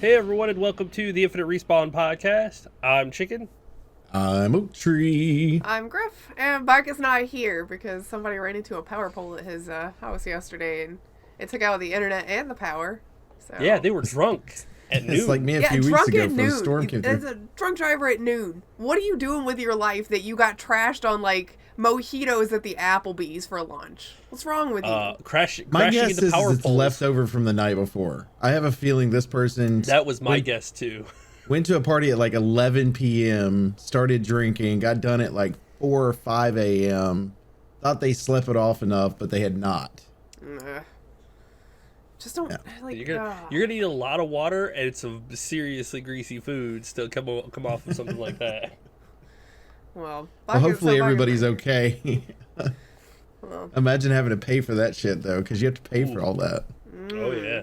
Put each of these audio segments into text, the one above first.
Hey everyone, and welcome to the Infinite Respawn podcast. I'm Chicken. I'm Oak Tree. I'm Griff, and Bark is not here because somebody ran into a power pole at his house yesterday, and it took out the internet and the power. So Yeah, they were drunk at noon. It's like me a yeah, few weeks drunk ago at for a noon. storm came There's through. a drunk driver at noon. What are you doing with your life that you got trashed on like mojitos at the Applebee's for lunch? What's wrong with you? crashing My guess into is power it's poles. left over from the night before. I have a feeling this person That was my guess too. went to a party at like 11 p.m., started drinking, got done at like 4 or 5 a.m., thought they slept it off enough, but they had not. Ugh. Just don't like. You're gonna eat a lot of water and some seriously greasy food still come off of something like that. Well, Well, hopefully everybody's okay. Well, Imagine having to pay for that shit, though, because you have to pay for all that. Oh yeah.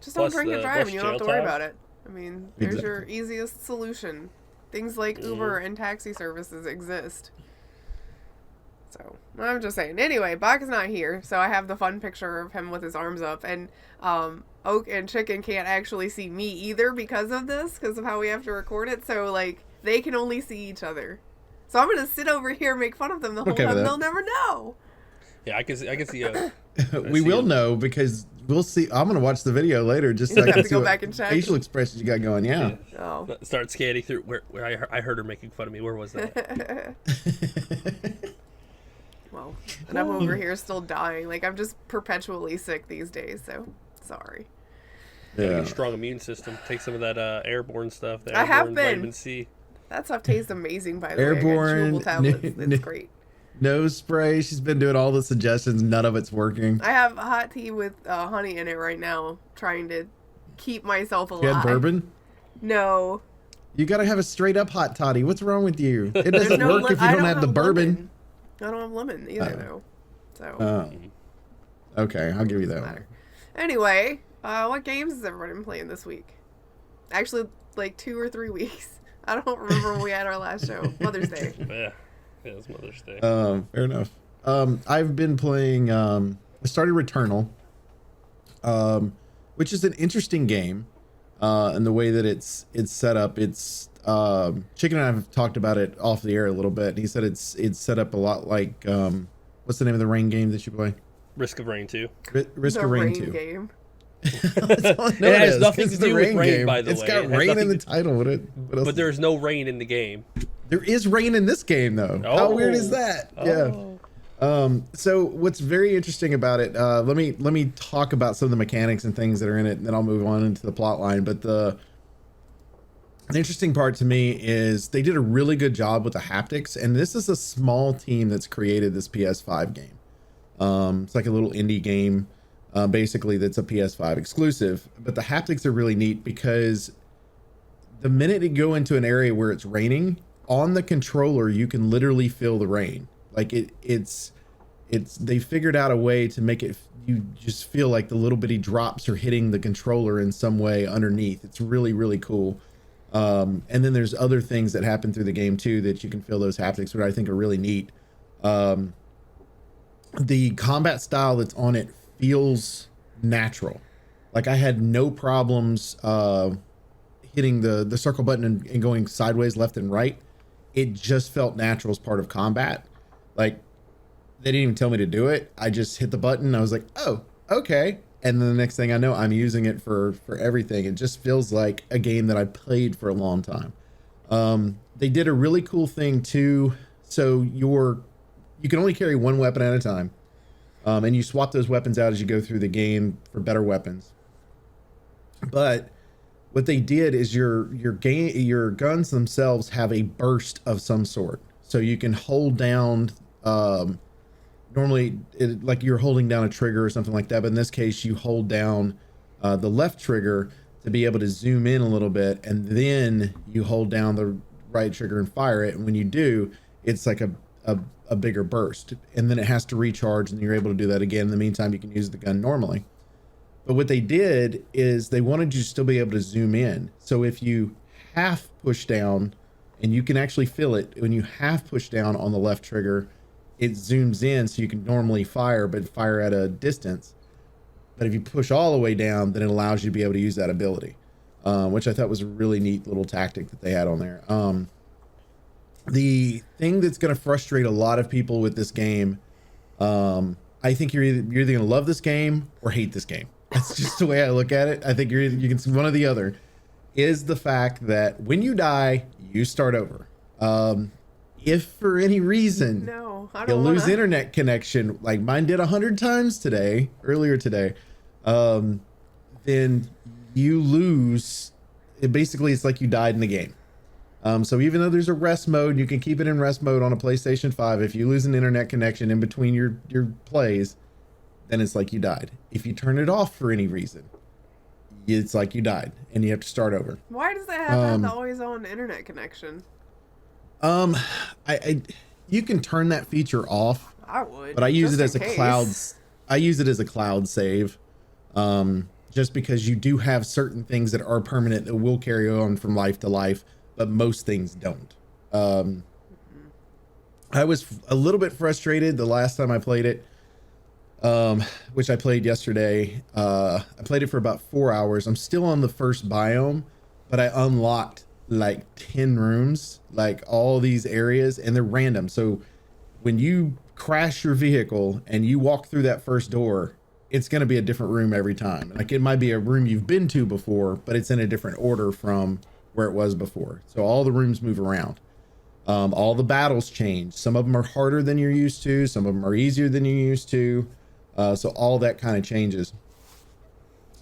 just don't Plus drink and the drive, less and you don't have to jail worry time. about it. I mean, there's your Exactly. easiest solution. Things like Uber and taxi services exist. So, I'm just saying. Anyway, Bach is not here, so I have the fun picture of him with his arms up. And Oak and Chicken can't actually see me either because of this, because of how we have to record it. So, like, they can only see each other. So I'm going to sit over here and make fun of them the whole Okay with time. that. They'll never know. Yeah, I can see. We will him. know because we'll see. I'm going to watch the video later just so I have can to see go what back and check. facial expressions you got going. Yeah. Oh. Start scanning through where I heard her making fun of me. Where was that? Well, and I'm over here still dying. Like, I'm just perpetually sick these days, so sorry. Gotta get Yeah. a strong immune system. Take some of that airborne stuff. The I have airborne been. vitamin C. That stuff tastes amazing, by the Airborne, way. I got chewable tablets. It's great. Nose spray. She's been doing all the suggestions. None of it's working. I have hot tea with honey in it right now, trying to keep myself alive. You had bourbon? No. You gotta have a straight up hot toddy. What's wrong with you? It There's doesn't no work if you I don't have the bourbon. lemon. I don't have lemon either, though. So, Okay, I'll give you that doesn't one. matter. Anyway, what games has everyone been playing this week? Actually, like 2 or 3 weeks. I don't remember when we had our last show. Mother's Day. Yeah, it's Mother's Day. Fair enough. I've been playing. I started Returnal, which is an interesting game, and the way that it's set up. It's Chicken and I have talked about it off the air a little bit. And he said it's set up a lot like what's the name of the rain game that you play? Risk of Rain 2. Risk The of Rain rain 2. game. That's all I know It has is, nothing 'cause to it's a do with rain, game. by the It's way. got It has rain in nothing the to- title. What else But is there's no rain in the game. There is rain in this game, though. How weird is that? Oh. Yeah. So what's very interesting about it? Let me talk about some of the mechanics and things that are in it, and then I'll move on into the plot line. But the interesting part to me is they did a really good job with the haptics, and this is a small team that's created this PS5 game. It's like a little indie game, basically that's a PS5 exclusive. But the haptics are really neat because the minute you go into an area where it's raining, on the controller you can literally feel the rain. Like it's they figured out a way to make it you just feel like the little bitty drops are hitting the controller in some way underneath. It's really cool. And then there's other things that happen through the game too that you can feel those haptics, which I think are really neat. The combat style that's on it feels natural. Like I had no problems hitting the circle button and going sideways, left and right. It just felt natural as part of combat. Like they didn't even tell me to do it. I just hit the button. I was like, oh, okay. And then the next thing I know, I'm using it for everything. It just feels like a game that I played for a long time. They did a really cool thing too. So you can only carry one weapon at a time. And you swap those weapons out as you go through the game for better weapons. But what they did is your guns themselves have a burst of some sort. So you can hold down, normally like you're holding down a trigger or something like that. But in this case, you hold down the left trigger to be able to zoom in a little bit. And then you hold down the right trigger and fire it. And when you do, it's like a bigger burst. And then it has to recharge and you're able to do that again. In the meantime, you can use the gun normally. But what they did is they wanted you to still be able to zoom in. So if you half push down, and you can actually feel it, when you half push down on the left trigger, it zooms in so you can normally fire, but fire at a distance. But if you push all the way down, then it allows you to be able to use that ability. which I thought was a really neat little tactic that they had on there. The thing that's going to frustrate a lot of people with this game, I think you're either going to love this game or hate this game. That's just the way I look at it. I think you can see one or the other, is the fact that when you die, you start over. If for any reason you'll lose internet connection, like mine did 100 times earlier today, then you lose. It's like you died in the game. So even though there's a rest mode, you can keep it in rest mode on a PlayStation 5. If you lose an internet connection in between your plays, then it's like you died. If you turn it off for any reason, it's like you died and you have to start over. Why does that have the always on internet connection? You can turn that feature off. I would, but I use it as a cloud. I use it as a cloud save. Just because you do have certain things that are permanent that will carry on from life to life, but most things don't. I was a little bit frustrated the last time I played it, which I played yesterday. I played it for about 4 hours. I'm still on the first biome, but I unlocked like 10 rooms, like all these areas, and they're random. So when you crash your vehicle and you walk through that first door, it's going to be a different room every time. Like it might be a room you've been to before, but it's in a different order from where it was before. So all the rooms move around. All the battles change. Some of them are harder than you're used to. Some of them are easier than you're used to. So all that kind of changes.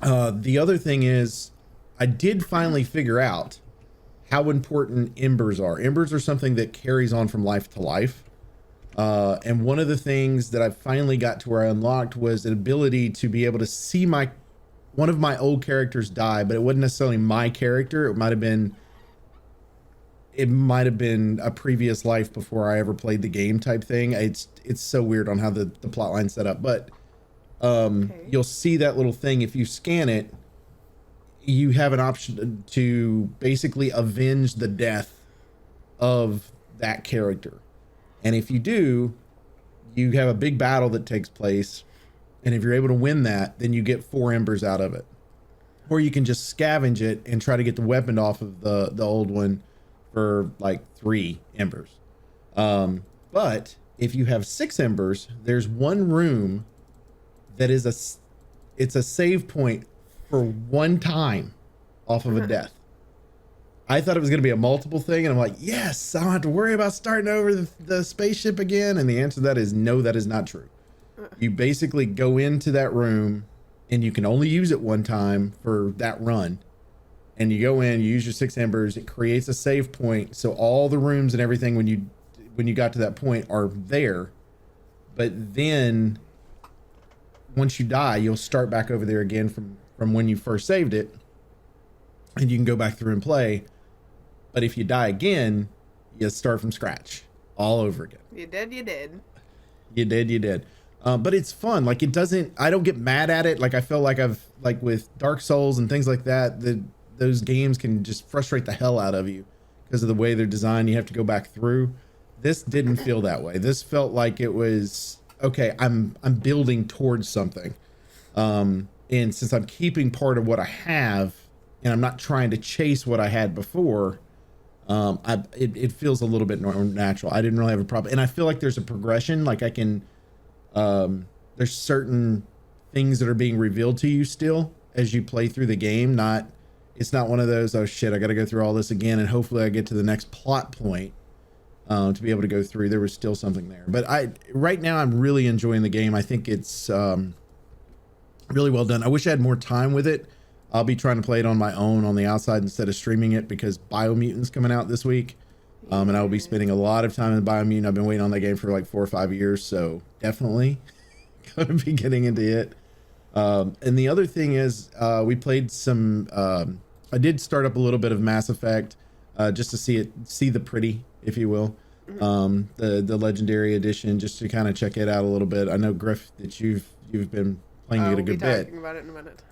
The other thing is, I did finally figure out how important embers are. Embers are something that carries on from life to life. And one of the things that I finally got to where I unlocked was an ability to be able to see one of my old characters die, but it wasn't necessarily my character. It might have been a previous life before I ever played the game type thing. It's so weird on how the plot line's set up, but you'll see that little thing. If you scan it, you have an option to basically avenge the death of that character. And if you do, you have a big battle that takes place. And if you're able to win that, then you get 4 embers out of it. Or you can just scavenge it and try to get the weapon off of the old one for like 3 embers. But if you have 6 embers, there's one room that is it's a save point for one time off of a death. I thought it was going to be a multiple thing, and I'm like, yes, I don't have to worry about starting over the spaceship again. And the answer to that is no, that is not true. You basically go into that room and you can only use it one time for that run. And you go in, you use your 6 embers, it creates a save point. So all the rooms and everything when you got to that point are there. But then once you die, you'll start back over there again from when you first saved it. And you can go back through and play. But if you die again, you start from scratch all over again. You did. You did. But it's fun. Like I don't get mad at it. Like I feel like with Dark Souls and things like that, those games can just frustrate the hell out of you because of the way they're designed. You have to go back through. This didn't feel that way. This felt like it was, okay, I'm building towards something. And since I'm keeping part of what I have and I'm not trying to chase what I had before, it feels a little bit more natural. I didn't really have a problem. And I feel like there's a progression. Like I can, there's certain things that are being revealed to you still as you play through the game. It's not one of those, oh shit, I got to go through all this again. And hopefully I get to the next plot point, to be able to go through. There was still something there, but right now I'm really enjoying the game. I think it's, really well done. I wish I had more time with it. I'll be trying to play it on my own on the outside instead of streaming it because Biomutant's coming out this week. And I will be spending a lot of time in Biomutant. I've been waiting on that game for like 4 or 5 years. So definitely going to be getting into it. And the other thing is, we played some, I did start up a little bit of Mass Effect, just to see the pretty, if you will. The Legendary Edition, just to kind of check it out a little bit. I know, Griff, that you've been playing it a good bit. Talking about it in a minute.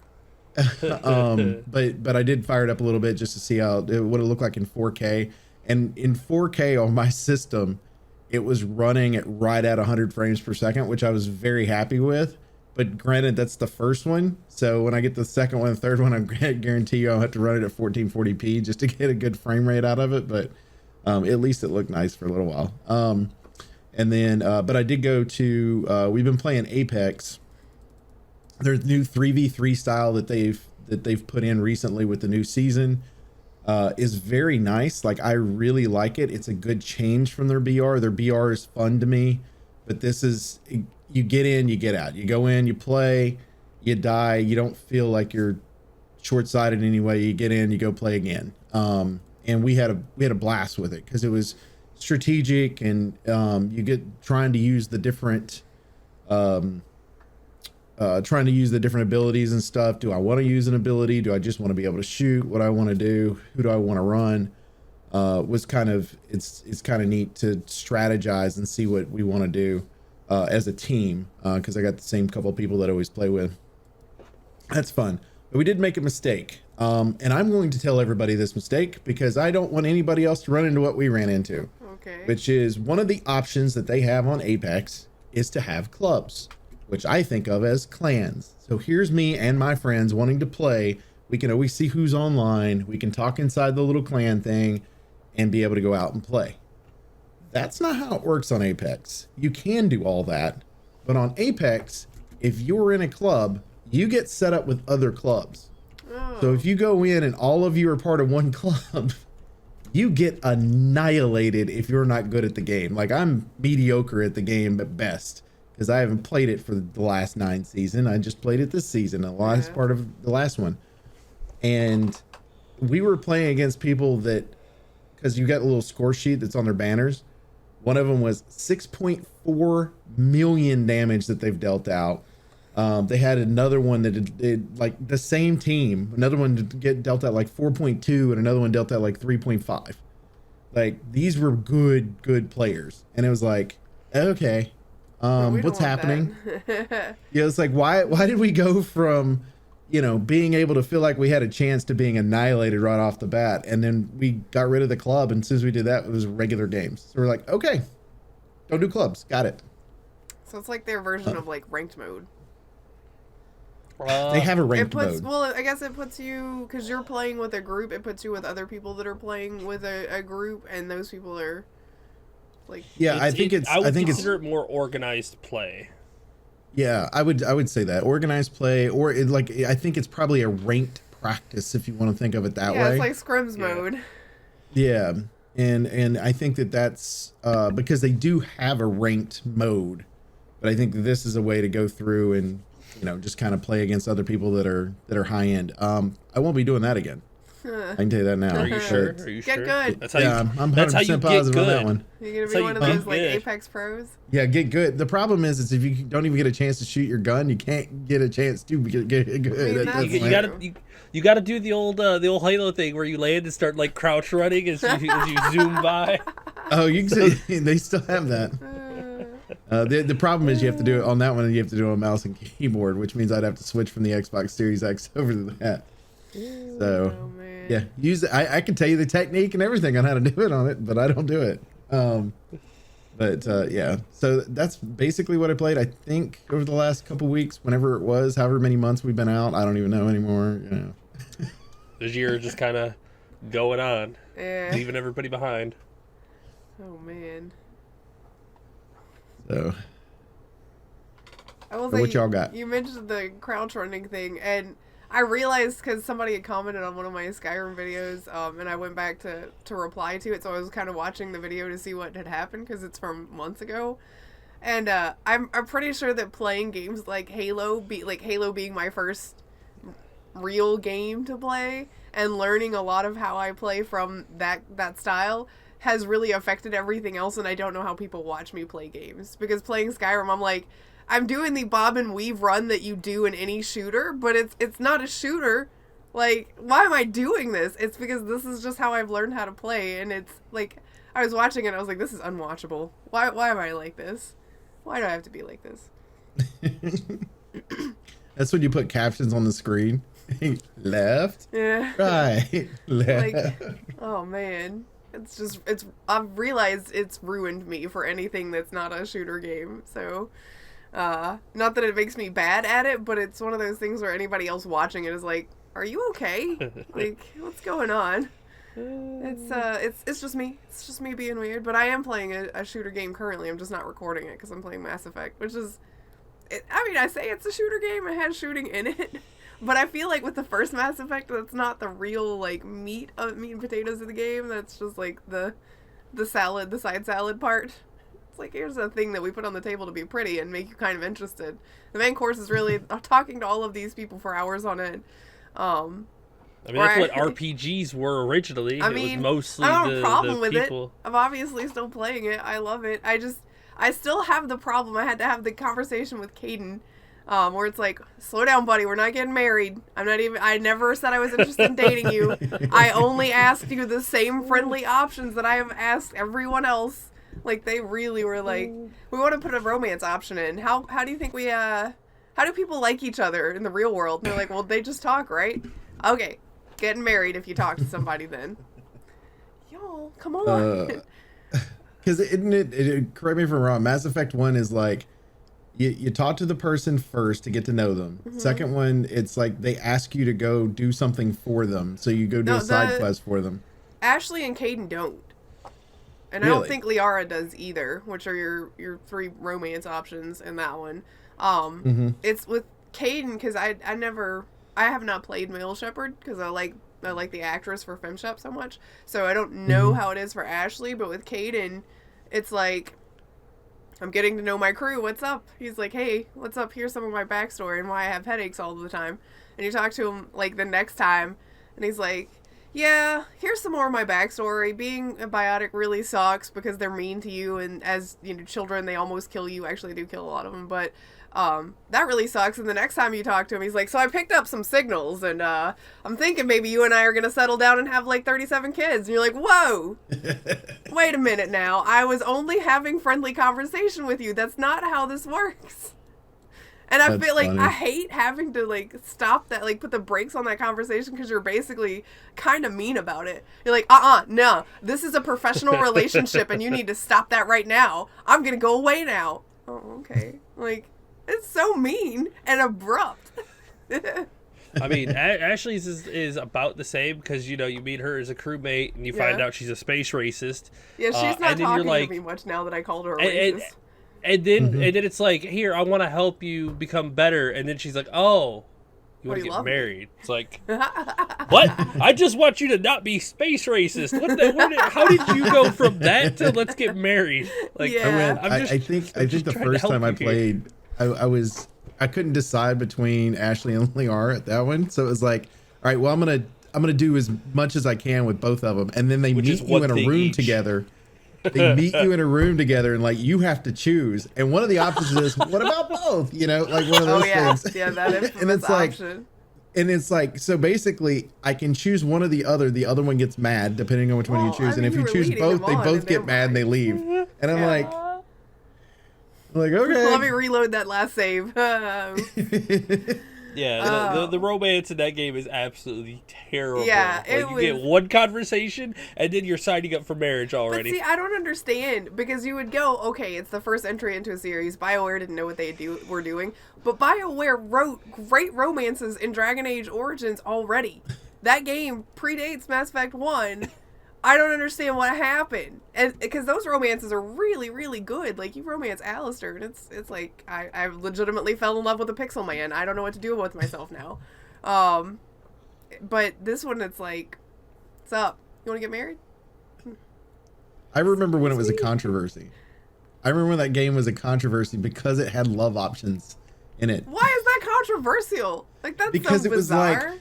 But I did fire it up a little bit just to see what it looked like in 4K. And in 4K on my system, it was running at right at 100 frames per second, which I was very happy with. But granted, that's the first one. So when I get the second one and third one, I guarantee you I'll have to run it at 1440p just to get a good frame rate out of it. But at least it looked nice for a little while. And then, but I did go to, we've been playing Apex. There's new 3v3 style that they've put in recently with the new season. Is very nice. Like, I really like it. It's a good change from their BR. Their BR is fun to me, but this is, you get in, you get out. You go in, you play, you die. You don't feel like you're short-sighted anyway. You get in, you go play again. And we had a blast with it because it was strategic, and you get trying to use the different abilities and stuff. Do I want to use an ability? Do I just want to be able to shoot? What I want to do? Who do I want to run? It's kind of neat to strategize and see what we want to do as a team, because I got the same couple of people that I always play with. That's fun. But we did make a mistake, and I'm going to tell everybody this mistake because I don't want anybody else to run into what we ran into. Okay. Which is one of the options that they have on Apex is to have clubs, which I think of as clans. So here's me and my friends wanting to play. We can always see who's online. We can talk inside the little clan thing and be able to go out and play. That's not how it works on Apex. You can do all that, but on Apex, if you're in a club, you get set up with other clubs. Oh. So if you go in and all of you are part of one club, you get annihilated if you're not good at the game. Like, I'm mediocre at the game at best, because I haven't played it for the last 9 seasons. I just played it this season, the last part of the last one. And we were playing against people that, because you got a little score sheet that's on their banners. One of them was 6.4 million damage that they've dealt out. They had another one that did like the same team. Another one get dealt out like 4.2, and another one dealt out like 3.5. Like, these were good players. And it was like, okay. What's happening? Yeah, it's like, why did we go from, being able to feel like we had a chance to being annihilated right off the bat, and then we got rid of the club, and as soon as we did that, it was regular games. So we're like, okay, don't do clubs, got it. So it's like their version of like ranked mode. They have a ranked mode. Well, I guess it puts you, because you're playing with a group, it puts you with other people that are playing with a group, and those people are like, yeah, I think it's consider it more organized play. Yeah, I would say that organized play, or I think it's probably a ranked practice if you want to think of it that way. Yeah, it's like scrims mode. Yeah, and I think that's because they do have a ranked mode, but I think this is a way to go through and just kind of play against other people that are high end. I won't be doing that again. I can tell you that now. Are you sure? Get good. That's how you, I'm 100% positive on that one. You're gonna be one of those like Apex pros. Yeah, get good. The problem is if you don't even get a chance to shoot your gun, you can't get a chance to get good. I mean, you gotta do the old Halo thing where you land and start like crouch running as you zoom by. Oh, you can see they still have that. The problem is you have to do it on that one, and you have to do it on mouse and keyboard, which means I'd have to switch from the Xbox Series X over to that. So, yeah, use it. I can tell you the technique and everything on how to do it on it, but I don't do it. Yeah, so that's basically what I played. I think over the last couple weeks, whenever it was, however many months we've been out, I don't even know anymore. This year just kind of going on, leaving everybody behind. Oh man. So, I will what y'all got? You mentioned the crouch running thing, and I realized because somebody had commented on one of my Skyrim videos, and I went back to reply to it, so I was kind of watching the video to see what had happened because it's from months ago, and I'm pretty sure that playing games like Halo being my first real game to play, and learning a lot of how I play from that style has really affected everything else, and I don't know how people watch me play games, because playing Skyrim, I'm like, I'm doing the bob and weave run that you do in any shooter, but it's not a shooter. Like, why am I doing this? It's because this is just how I've learned how to play, and it's like, I was watching it and I was like, this is unwatchable. Why am I like this? Why do I have to be like this? That's when you put captions on the screen. Left, yeah, right, left. Like, oh man. I've realized it's ruined me for anything that's not a shooter game, so Not that it makes me bad at it, but it's one of those things where anybody else watching it is like, "Are you okay? Like, what's going on?" It's just me. It's just me being weird. But I am playing a shooter game currently. I'm just not recording it because I'm playing Mass Effect, which is, I mean, I say it's a shooter game. It has shooting in it, but I feel like with the first Mass Effect, that's not the real like meat and potatoes of the game. That's just like the salad, the side salad part. It's like, here's a thing that we put on the table to be pretty and make you kind of interested. The main course is really talking to all of these people for hours on end. I mean, that's what RPGs were originally. I mean, it was mostly I don't have a problem with people. it. I'm obviously still playing it. I love it. I still have the problem. I had to have the conversation with Caden, where it's like, slow down, buddy. We're not getting married. I never said I was interested in dating you. I only asked you the same friendly options that I have asked everyone else. Like, they really were like, we want to put a romance option in. How do you think how do people like each other in the real world? And they're like, well, they just talk, right? Okay. Getting married if you talk to somebody then. Y'all, come on. Because correct me if I'm wrong, Mass Effect 1 is like, you talk to the person first to get to know them. Mm-hmm. Second one, it's like they ask you to go do something for them. So you go do a side quest for them. Ashley and Caden don't. And really? I don't think Liara does either, which are your three romance options in that one. It's with Caden, because I have not played Male Shepherd because I like the actress for FemShep so much. So I don't know how it is for Ashley, but with Caden, it's like, I'm getting to know my crew. What's up? He's like, hey, what's up? Here's some of my backstory and why I have headaches all the time. And you talk to him like the next time, and he's like, yeah, here's some more of my backstory. Being a biotic really sucks because they're mean to you, and as you know, children, they almost kill you. Actually, they do kill a lot of them, but that really sucks. And the next time you talk to him, he's like, so I picked up some signals, and I'm thinking maybe you and I are gonna settle down and have like 37 kids. And you're like, whoa, wait a minute now. I was only having friendly conversation with you. That's not how this works. And I feel like funny. I hate having to like stop that, like put the brakes on that conversation, because you're basically kind of mean about it. You're like, no, this is a professional relationship and you need to stop that right now. I'm gonna go away now. Oh, okay. Like, it's so mean and abrupt. I mean, Ashley's is about the same, because, you know, you meet her as a crewmate and you find out she's a space racist. Yeah, she's not talking to me much now that I called her a racist. And then it's like, here, I want to help you become better. And then she's like, oh, you want to get married? It's like, what? I just want you to not be space racist. How did you go from that to let's get married? Like, yeah. I think the first time I played, I couldn't decide between Ashley and Liara at that one. So it was like, all right, well, I'm gonna do as much as I can with both of them. And then they meet you in a room together. They meet you in a room together, and like, you have to choose. And one of the options is, what about both? You know, like one of those things. Yeah, that is and it's option. And it's like, so basically I can choose one or the other. The other one gets mad depending on which one you choose. And if you choose both, they both get mad and they leave. And I'm like, okay. Let me reload that last save. Yeah, the romance in that game is absolutely terrible. Yeah, you get one conversation, and then you're signing up for marriage already. But see, I don't understand, because you would go, okay, it's the first entry into a series. BioWare didn't know what they were doing, but BioWare wrote great romances in Dragon Age Origins already. That game predates Mass Effect 1. I don't understand what happened, and because those romances are really, really good. Like, you romance Alistair, and it's like I legitimately fell in love with a pixel man. I don't know what to do with myself now. But this one, it's like, what's up? You want to get married? I remember when it was a controversy. I remember when that game was a controversy because it had love options in it. Why is that controversial? Like, that's because so bizarre.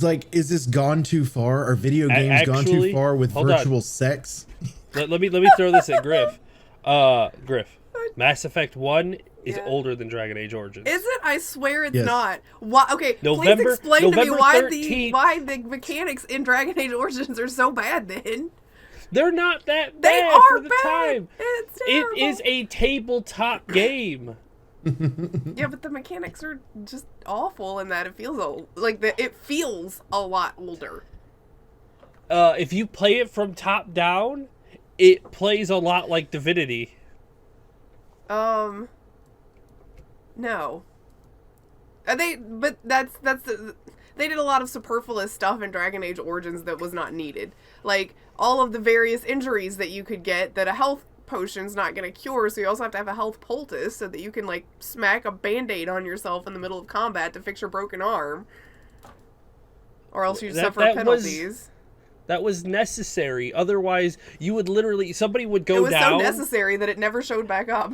Like, is this gone too far? Are video games gone too far with virtual sex? Let me throw this at Griff. Griff, Mass Effect 1 is older than Dragon Age Origins. Is it? I swear it's not. Why? Okay, please explain to me why the mechanics in Dragon Age Origins are so bad then. They're not that bad. They are for the bad. time. It's terrible. It is a tabletop game. Yeah, but the mechanics are just awful in that it feels it feels a lot older. If you play it from top down, it plays a lot like Divinity. No. But they did a lot of superfluous stuff in Dragon Age Origins that was not needed. Like, all of the various injuries that you could get that a health potion's not going to cure, so you also have to have a health poultice so that you can, like, smack a band-aid on yourself in the middle of combat to fix your broken arm. Or else you suffer penalties. That was necessary. Otherwise, you would literally... Somebody would go down... It was so necessary that it never showed back up.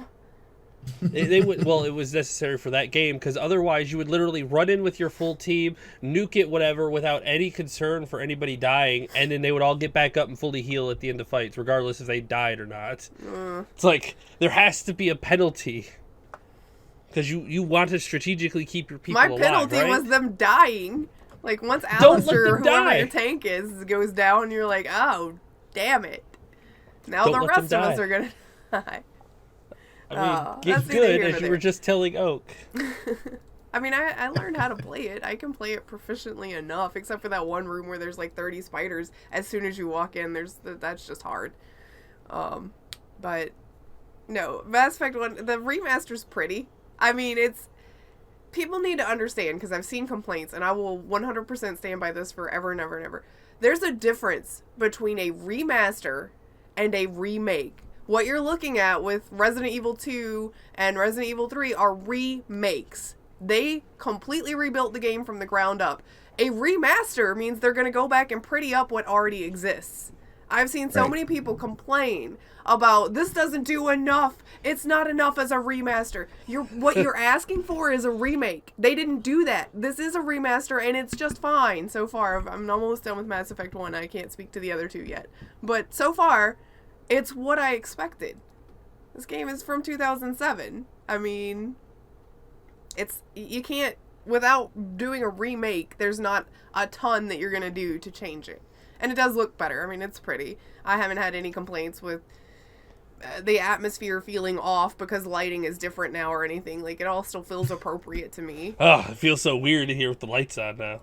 They would. Well, it was necessary for that game, because otherwise you would literally run in with your full team, nuke it, whatever, without any concern for anybody dying, and then they would all get back up and fully heal at the end of fights, regardless if they died or not. It's like, there has to be a penalty. Because you want to strategically keep your people alive, penalty right? was them dying. Like, once Alistair, whoever your tank is, goes down, you're like, oh, damn it. Now the rest of us are going to die. I mean, get good, as you were just telling Oak. I mean, I learned how to play it. I can play it proficiently enough, except for that one room where there's like 30 spiders. As soon as you walk in, that's just hard. But, no, Mass Effect 1, the remaster's pretty. I mean, people need to understand, because I've seen complaints, and I will 100% stand by this forever and ever and ever. There's a difference between a remaster and a remake. What you're looking at with Resident Evil 2 and Resident Evil 3 are remakes. They completely rebuilt the game from the ground up. A remaster means they're going to go back and pretty up what already exists. I've seen so many people complain about, this doesn't do enough. It's not enough as a remaster. What you're asking for is a remake. They didn't do that. This is a remaster, and it's just fine so far. I'm almost done with Mass Effect 1. I can't speak to the other two yet. But so far... it's what I expected. This game is from 2007. I mean, you can't, without doing a remake, there's not a ton that you're going to do to change it. And it does look better. I mean, it's pretty. I haven't had any complaints with the atmosphere feeling off because lighting is different now or anything. Like, it all still feels appropriate to me. Oh, it feels so weird in here with the lights on now.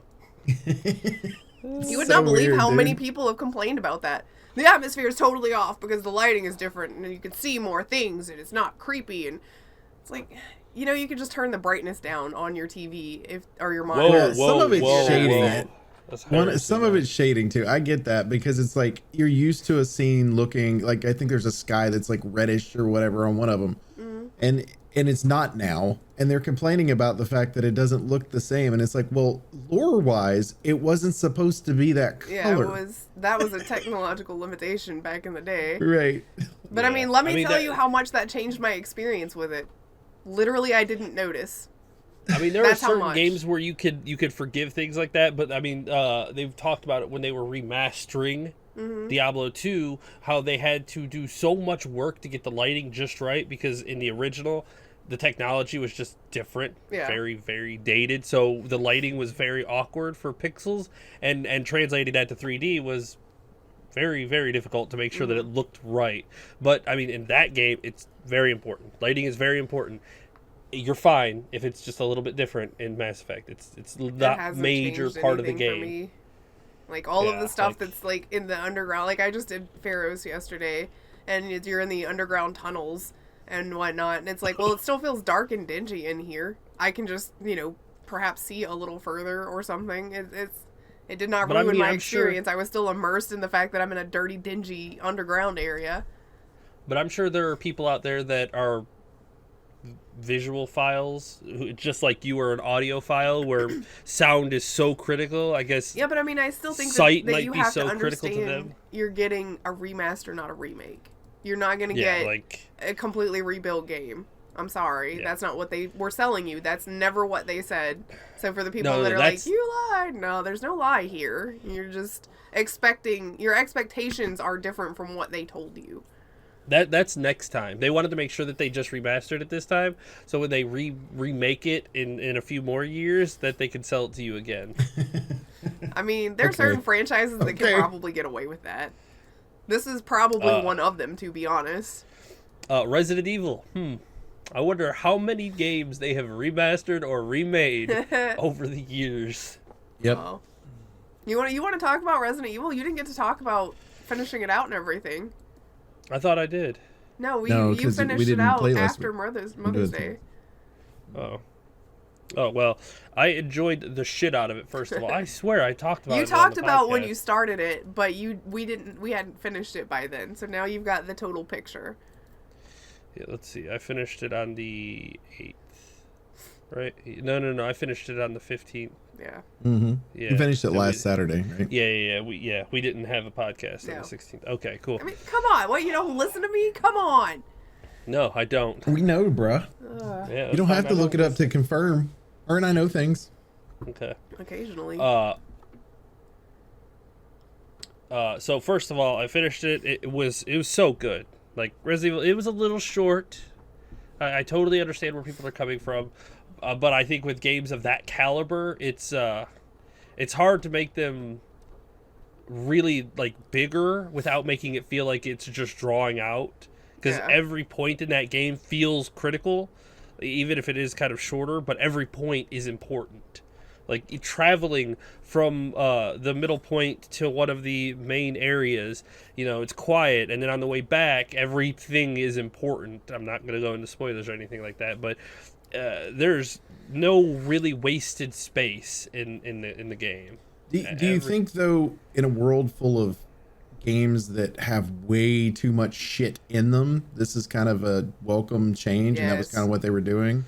You would not believe how many people have complained about that. The atmosphere is totally off because the lighting is different and you can see more things and it's not creepy. And it's like, you can just turn the brightness down on your TV or your monitor. Some of it's shading. Some of it's shading too. I get that because it's like you're used to a scene looking like, I think there's a sky that's like reddish or whatever on one of them. And it's not now. And they're complaining about the fact that it doesn't look the same. And it's like, well, lore-wise, it wasn't supposed to be that color. Yeah, that was a technological limitation back in the day. Right. But I mean, let me tell you how much that changed my experience with it. Literally, I didn't notice. I mean, there are certain games where you could forgive things like that. But I mean, they've talked about it when they were remastering Diablo 2, how they had to do so much work to get the lighting just right because in the original, the technology was just different, very, very dated. So the lighting was very awkward for pixels, and translating that to 3D was very, very difficult to make sure that it looked right. But I mean, in that game, it's very important. Lighting is very important. You're fine if it's just a little bit different in Mass Effect. It's not a major part of the game. Like, all of the stuff that's, like, in the underground. Like, I just did Pharaohs yesterday, and you're in the underground tunnels and whatnot. And it's like, well, it still feels dark and dingy in here. I can just, perhaps see a little further or something. It did not ruin my experience. I was still immersed in the fact that I'm in a dirty, dingy underground area. But I'm sure there are people out there that are visual files, just like you are an audio file where sound is so critical, I guess. Yeah, but I mean, I still think sight that might you be have so to critical to them. understand you're getting a remaster, not a remake. You're not going to get a completely rebuilt game. I'm sorry. That's not what they were selling you. That's never what they said. So for the people that are like, you lied. No, there's no lie here. You're just expecting, your expectations are different from what they told you. That's next time. They wanted to make sure that they just remastered it this time, so when they remake it in a few more years, that they can sell it to you again. I mean, there are certain franchises that can probably get away with that. This is probably one of them, to be honest. Resident Evil. I wonder how many games they have remastered or remade over the years. Yep. You want to talk about Resident Evil? You didn't get to talk about finishing it out and everything. I thought I did. No, you finished it out after Mother's Day. Oh. Oh, well, I enjoyed the shit out of it, first of all. I swear I talked about it. You talked on the about when podcast. you started it, but we hadn't finished it by then. So now you've got the total picture. Yeah, let's see. I finished it on the 8th. Right? No. I finished it on the 15th. Yeah. Mm-hmm. Yeah. You finished it last Saturday, right? Yeah. We didn't have a podcast on No. the 16th. Okay, cool. I mean, come on. What, you don't listen to me? Come on. No, I don't. We know, bruh. Yeah, You don't have to look it up to confirm. Or and I know things. Okay. Occasionally. So first of all, I finished it. It was so good. Like Resident Evil, it was a little short. I totally understand where people are coming from, but I think with games of that caliber, it's hard to make them really like bigger without making it feel like it's just drawing out. Because every point in that game feels critical, even if it is kind of shorter. But every point is important. Like traveling from the middle point to one of the main areas, it's quiet, and then on the way back, everything is important. I'm not going to go into spoilers or anything like that, but there's no really wasted space in the game. Do you think, though, in a world full of games that have way too much shit in them, this is kind of a welcome change, and that was kind of what they were doing?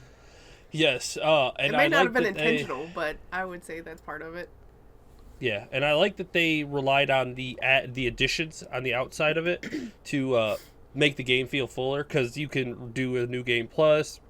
Yes, and it may not have been intentional, but I would say that's part of it. Yeah, and I like that they relied on the additions on the outside of it to make the game feel fuller, because you can do a new game plus.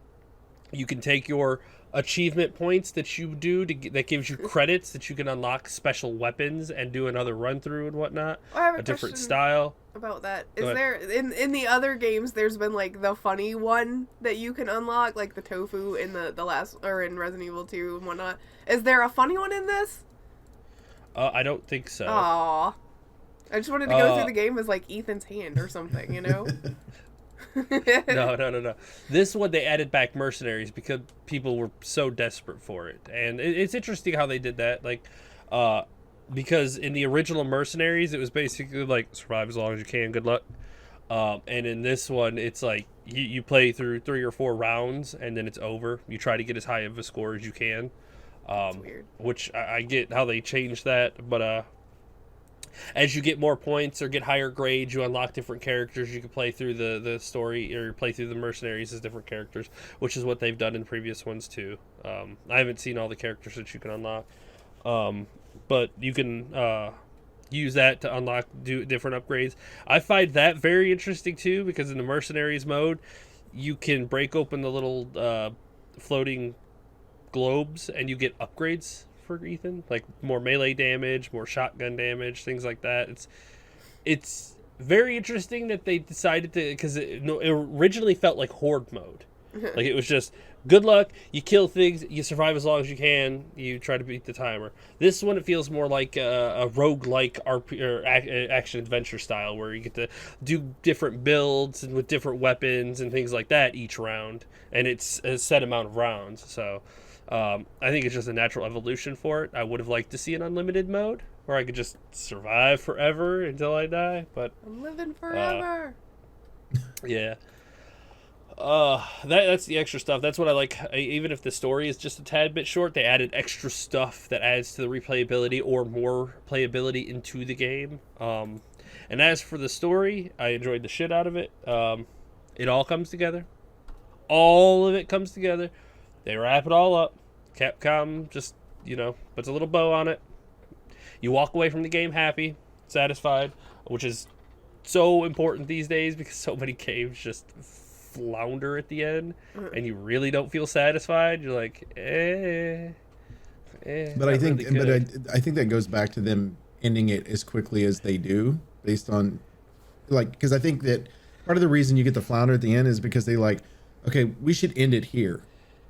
You can take your achievement points that you do that gives you credits that you can unlock special weapons and do another run through and whatnot. I have a different style about that. Is there in the other games? There's been like the funny one that you can unlock, like the tofu in the last, or in Resident Evil 2 and whatnot. Is there a funny one in this? I don't think so. Aww. I just wanted to go through the game as like Ethan's hand or something, No. This one they added back mercenaries because people were so desperate for it, and it's interesting how they did that. Like, because in the original mercenaries, it was basically like survive as long as you can, good luck. And in this one, it's like you play through 3 or 4 rounds, and then it's over. You try to get as high of a score as you can. That's weird. Which I get how they changed that, but as you get more points or get higher grades, you unlock different characters. You can play through the story or play through the mercenaries as different characters, which is what they've done in previous ones too. I haven't seen all the characters that you can unlock, but you can use that to unlock different upgrades. I find that very interesting too, because in the mercenaries mode, you can break open the little floating globes and you get upgrades for Ethan, like more melee damage, more shotgun damage, things like that. It's very interesting that they decided to, because it originally felt like horde mode. Like it was just good luck, you kill things, you survive as long as you can, you try to beat the timer. This one, it feels more like a roguelike RP or action adventure style, where you get to do different builds and with different weapons and things like that each round, and it's a set amount of rounds. So I think it's just a natural evolution for it. I would have liked to see an unlimited mode where I could just survive forever until I die, but I'm living forever. Yeah. That's the extra stuff. That's what I like. Even if the story is just a tad bit short, they added extra stuff that adds to the replayability or more playability into the game. And as for the story, I enjoyed the shit out of it. It all comes together. All of it comes together. They wrap it all up. Capcom just, puts a little bow on it. You walk away from the game happy, satisfied, which is so important these days because so many games just flounder at the end and you really don't feel satisfied. You're like, But I think, I think that goes back to them ending it as quickly as they do, based on, because I think that part of the reason you get the flounder at the end is because they okay, we should end it here.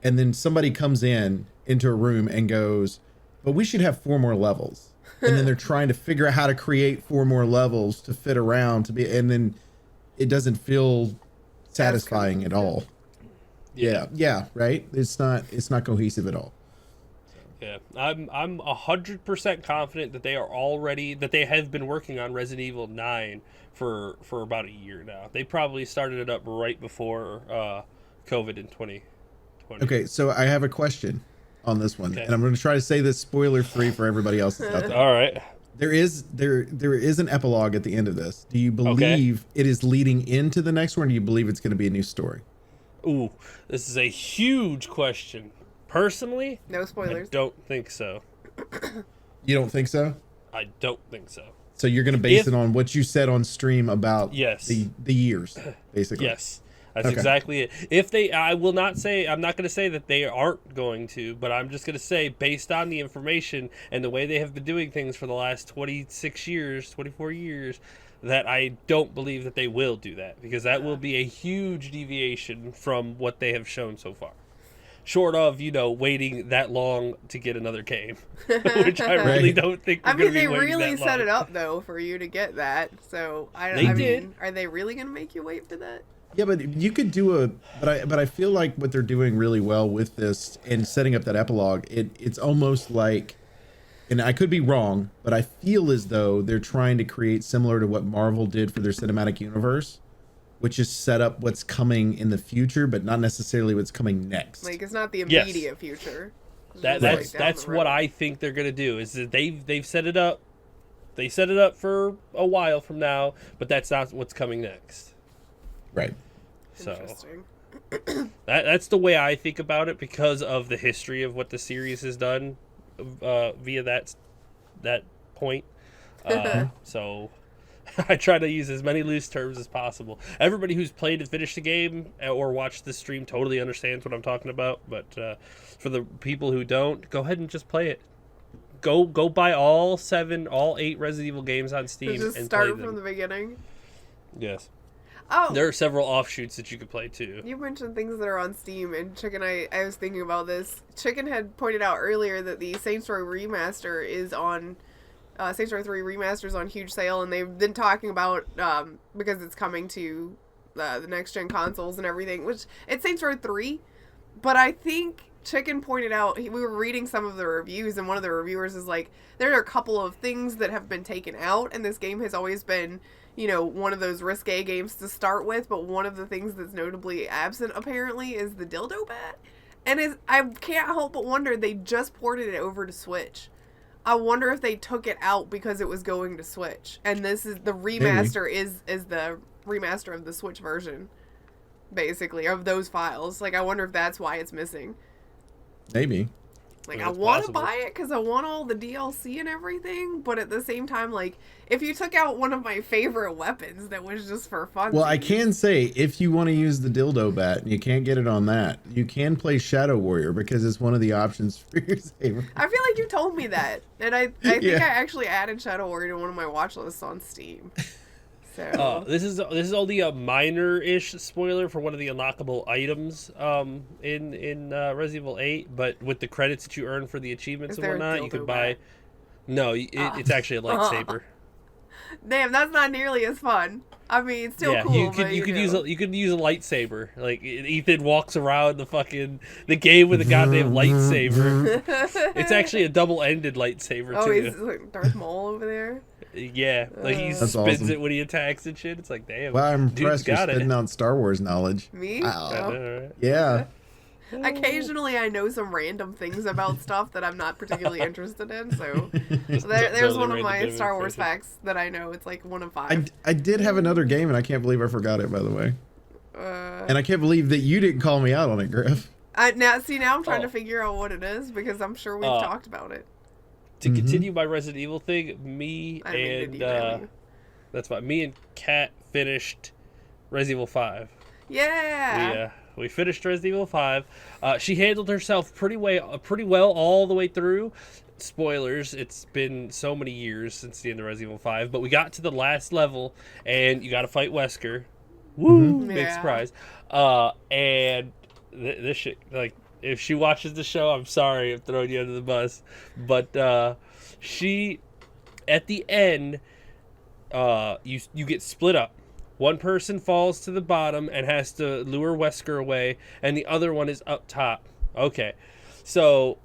And then somebody comes into a room and goes, but we should have 4 more levels. And then they're trying to figure out how to create 4 more levels to fit around and then it doesn't feel satisfying at all. Yeah, right? It's not cohesive at all. Yeah, I'm 100% confident that they have been working on Resident Evil 9 for about a year now. They probably started it up right before COVID in 2020. Okay, so I have a question on this one, and I'm going to try to say this spoiler free for everybody else that's out there. All right. There is an epilogue at the end of this. Do you believe it is leading into the next one? Or do you believe it's going to be a new story? Ooh, this is a huge question. Personally, no spoilers. I don't think so. You don't think so? I don't think so. So you're going to base it on what you said on stream about the years, basically. Yes. That's exactly it. If they, I'm not going to say that they aren't going to, but I'm just going to say, based on the information and the way they have been doing things for the last 26 years, 24 years, that I don't believe that they will do that, because that will be a huge deviation from what they have shown so far. Short of, waiting that long to get another game, which I really don't think. I mean, they really set it up though for you to get that. So I mean, are they really going to make you wait for that? Yeah, but you could do but I feel like what they're doing really well with this and setting up that epilogue, it's almost like, and I could be wrong, but I feel as though they're trying to create similar to what Marvel did for their cinematic universe, which is set up what's coming in the future, but not necessarily what's coming next. Like, it's not the immediate future. That's what I think they're gonna do. Is that they've set it up. They set it up for a while from now, but that's not what's coming next. Right. So interesting. that's the way I think about it, because of the history of what the series has done via that point. So I try to use as many loose terms as possible. Everybody who's played and finished the game or watched the stream totally understands what I'm talking about. But for the people who don't, go ahead and just play it. Go buy all 8 Resident Evil games on Steam just and start play them from the beginning. Yes. Oh, there are several offshoots that you could play too. You mentioned things that are on Steam, and Chicken, I was thinking about this. Chicken had pointed out earlier that the Saints Row Remaster is on, Saints Row 3 Remaster is on huge sale, and they've been talking about, because it's coming to the next-gen consoles and everything, which, it's Saints Row 3, but I think Chicken pointed out, we were reading some of the reviews, and one of the reviewers is like, there are a couple of things that have been taken out, and this game has always been, one of those risque games to start with, but one of the things that's notably absent, apparently, is the dildo bat. And I can't help but wonder, they just ported it over to Switch. I wonder if they took it out because it was going to Switch. And this is, the remaster is the remaster of the Switch version, basically, of those files. Like, I wonder if that's why it's missing. Maybe. Like, I want to buy it because I want all the DLC and everything, but at the same time, like, if you took out one of my favorite weapons that was just for fun. Well, I can say, if you want to use the dildo bat and you can't get it on that, you can play Shadow Warrior, because it's one of the options for your saver. I feel like you told me that, and I think I actually added Shadow Warrior to one of my watch lists on Steam. So. This is only a minor-ish spoiler for one of the unlockable items in Resident Evil 8, but with the credits that you earn for the achievements and whatnot, you could buy... No, it's actually a lightsaber. Damn, that's not nearly as fun. I mean, it's still cool. You could use a lightsaber. Like, Ethan walks around the game with a goddamn lightsaber. It's actually a double-ended lightsaber too. Oh, he's like Darth Maul over there. Yeah, like he spins awesome. it when he attacks and shit. It's like, damn. Well, I'm impressed you're spitting out Star Wars knowledge. Me? Right? Yeah. Occasionally, I know some random things about stuff that I'm not particularly interested in. So there's one of my Star Wars facts that I know. It's like 1 of 5. I did have another game, and I can't believe I forgot it, by the way. And I can't believe that you didn't call me out on it, Griff. Now I'm trying to figure out what it is, because I'm sure we've talked about it. To continue my Resident Evil thing, me and Kat finished Resident Evil 5. Yeah. We finished Resident Evil 5. She handled herself pretty well all the way through. Spoilers, it's been so many years since the end of Resident Evil 5, but we got to the last level, and you got to fight Wesker. Woo! Big surprise. And this shit, like, if she watches the show, I'm sorry, I'm throwing you under the bus, but she, at the end, you get split up. One person falls to the bottom and has to lure Wesker away, and the other one is up top. Okay, so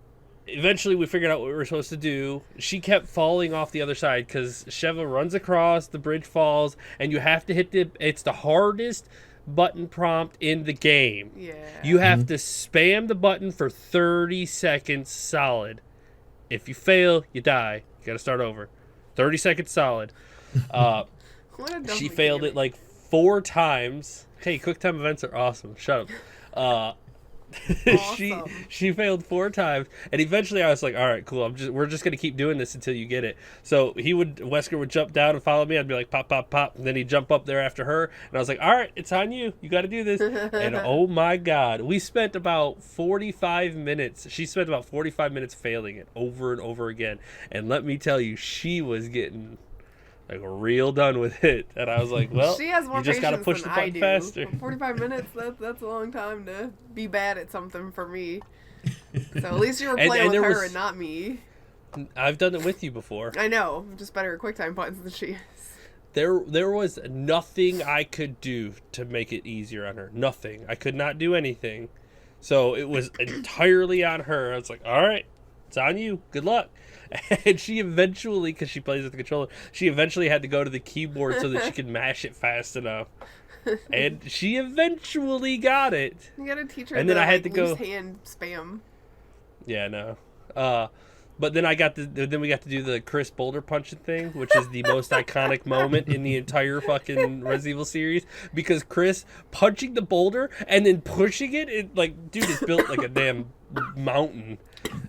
eventually we figured out what we were supposed to do. She kept falling off the other side because Sheva runs across, the bridge falls, and you have to hit it's the hardest button prompt in the game. Yeah. You have to spam the button for 30 seconds solid. If you fail, you die. You got to start over. 30 seconds solid. She failed it like 4 times. Hey, QuickTime events are awesome. Shut up. Awesome. she failed 4 times, and eventually I was like, all right, cool, we're just gonna keep doing this until you get it. So Wesker would jump down and follow me. I'd be like, pop, pop, pop, and then he'd jump up there after her, and I was like, all right, it's on you got to do this. And oh my god, we spent about 45 minutes she spent about 45 minutes failing it over and over again, and let me tell you, she was getting like real done with it, and I was like, well, she has more you just gotta patience push than the button faster. 45 minutes, that's a long time to be bad at something for me. So at least you were playing with her and not me. I've done it with you before. I know, I'm just better at QuickTime buttons than she is. There was nothing I could do to make it easier on her. Nothing. I could not do anything. So it was entirely on her. I was like, all right, it's on you. Good luck. And she eventually, because she plays with the controller, she eventually had to go to the keyboard so that she could mash it fast enough. And she eventually got it. You gotta teach her and then I had to loose go hand spam. Yeah, no. But then we got to do the Chris boulder punching thing, which is the most iconic moment in the entire fucking Resident Evil series, because Chris punching the boulder and then pushing it, like, dude is built like a damn mountain.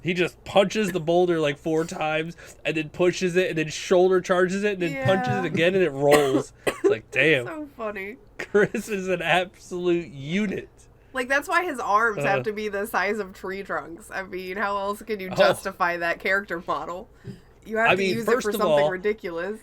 He just punches the boulder like 4 times and then pushes it and then shoulder charges it and then punches it again and it rolls. It's like, damn. So funny. Chris is an absolute unit. Like, that's why his arms have to be the size of tree trunks. I mean, how else can you justify that character model? You have to use it for something ridiculous.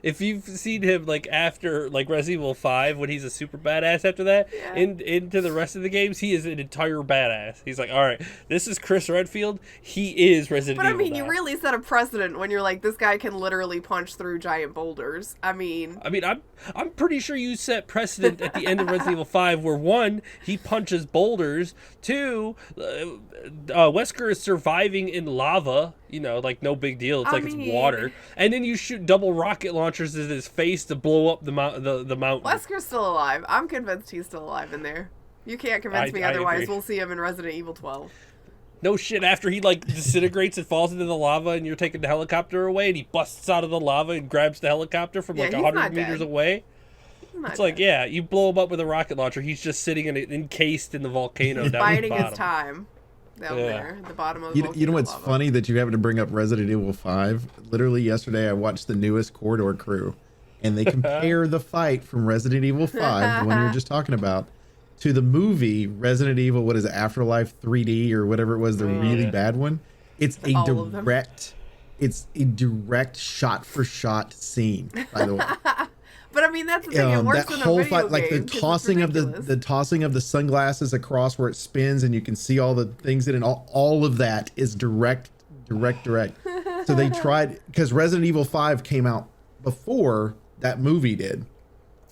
If you've seen him, like, after, like, Resident Evil 5, when he's a super badass after that, into the rest of the games, he is an entire badass. He's like, all right, this is Chris Redfield. He is Resident Evil. But, I mean, you really set a precedent when you're like, this guy can literally punch through giant boulders. I mean, I'm pretty sure you set precedent at the end of Resident Evil 5 where, 1, he punches boulders, 2, Wesker is surviving in lava, you know, like, no big deal. It's like it's water. And then you shoot double rocket launchers in his face to blow up the mountain. Wesker's still alive. I'm convinced he's still alive in there. You can't convince me otherwise. We'll see him in Resident Evil 12. No shit, after he, like, disintegrates and falls into the lava and you're taking the helicopter away and he busts out of the lava and grabs the helicopter from, like, 100 meters away. It's like, yeah, you blow him up with a rocket launcher. He's just sitting encased in the volcano down at the bottom. Biding his time. Down there at the bottom of the volcano. You know what's funny that you happen to bring up Resident Evil 5? Literally yesterday I watched the newest Corridor Crew, and they compare the fight from Resident Evil 5, the one you were just talking about, to the movie Resident Evil, what is it, Afterlife 3D or whatever it was, the really bad one. It's a direct shot for shot scene, by the way. But I mean, that's the thing. It works in a video fight, like the game, tossing of the tossing of the sunglasses across where it spins, and you can see all the things in it. All of that is direct. So they tried, because Resident Evil 5 came out before that movie did,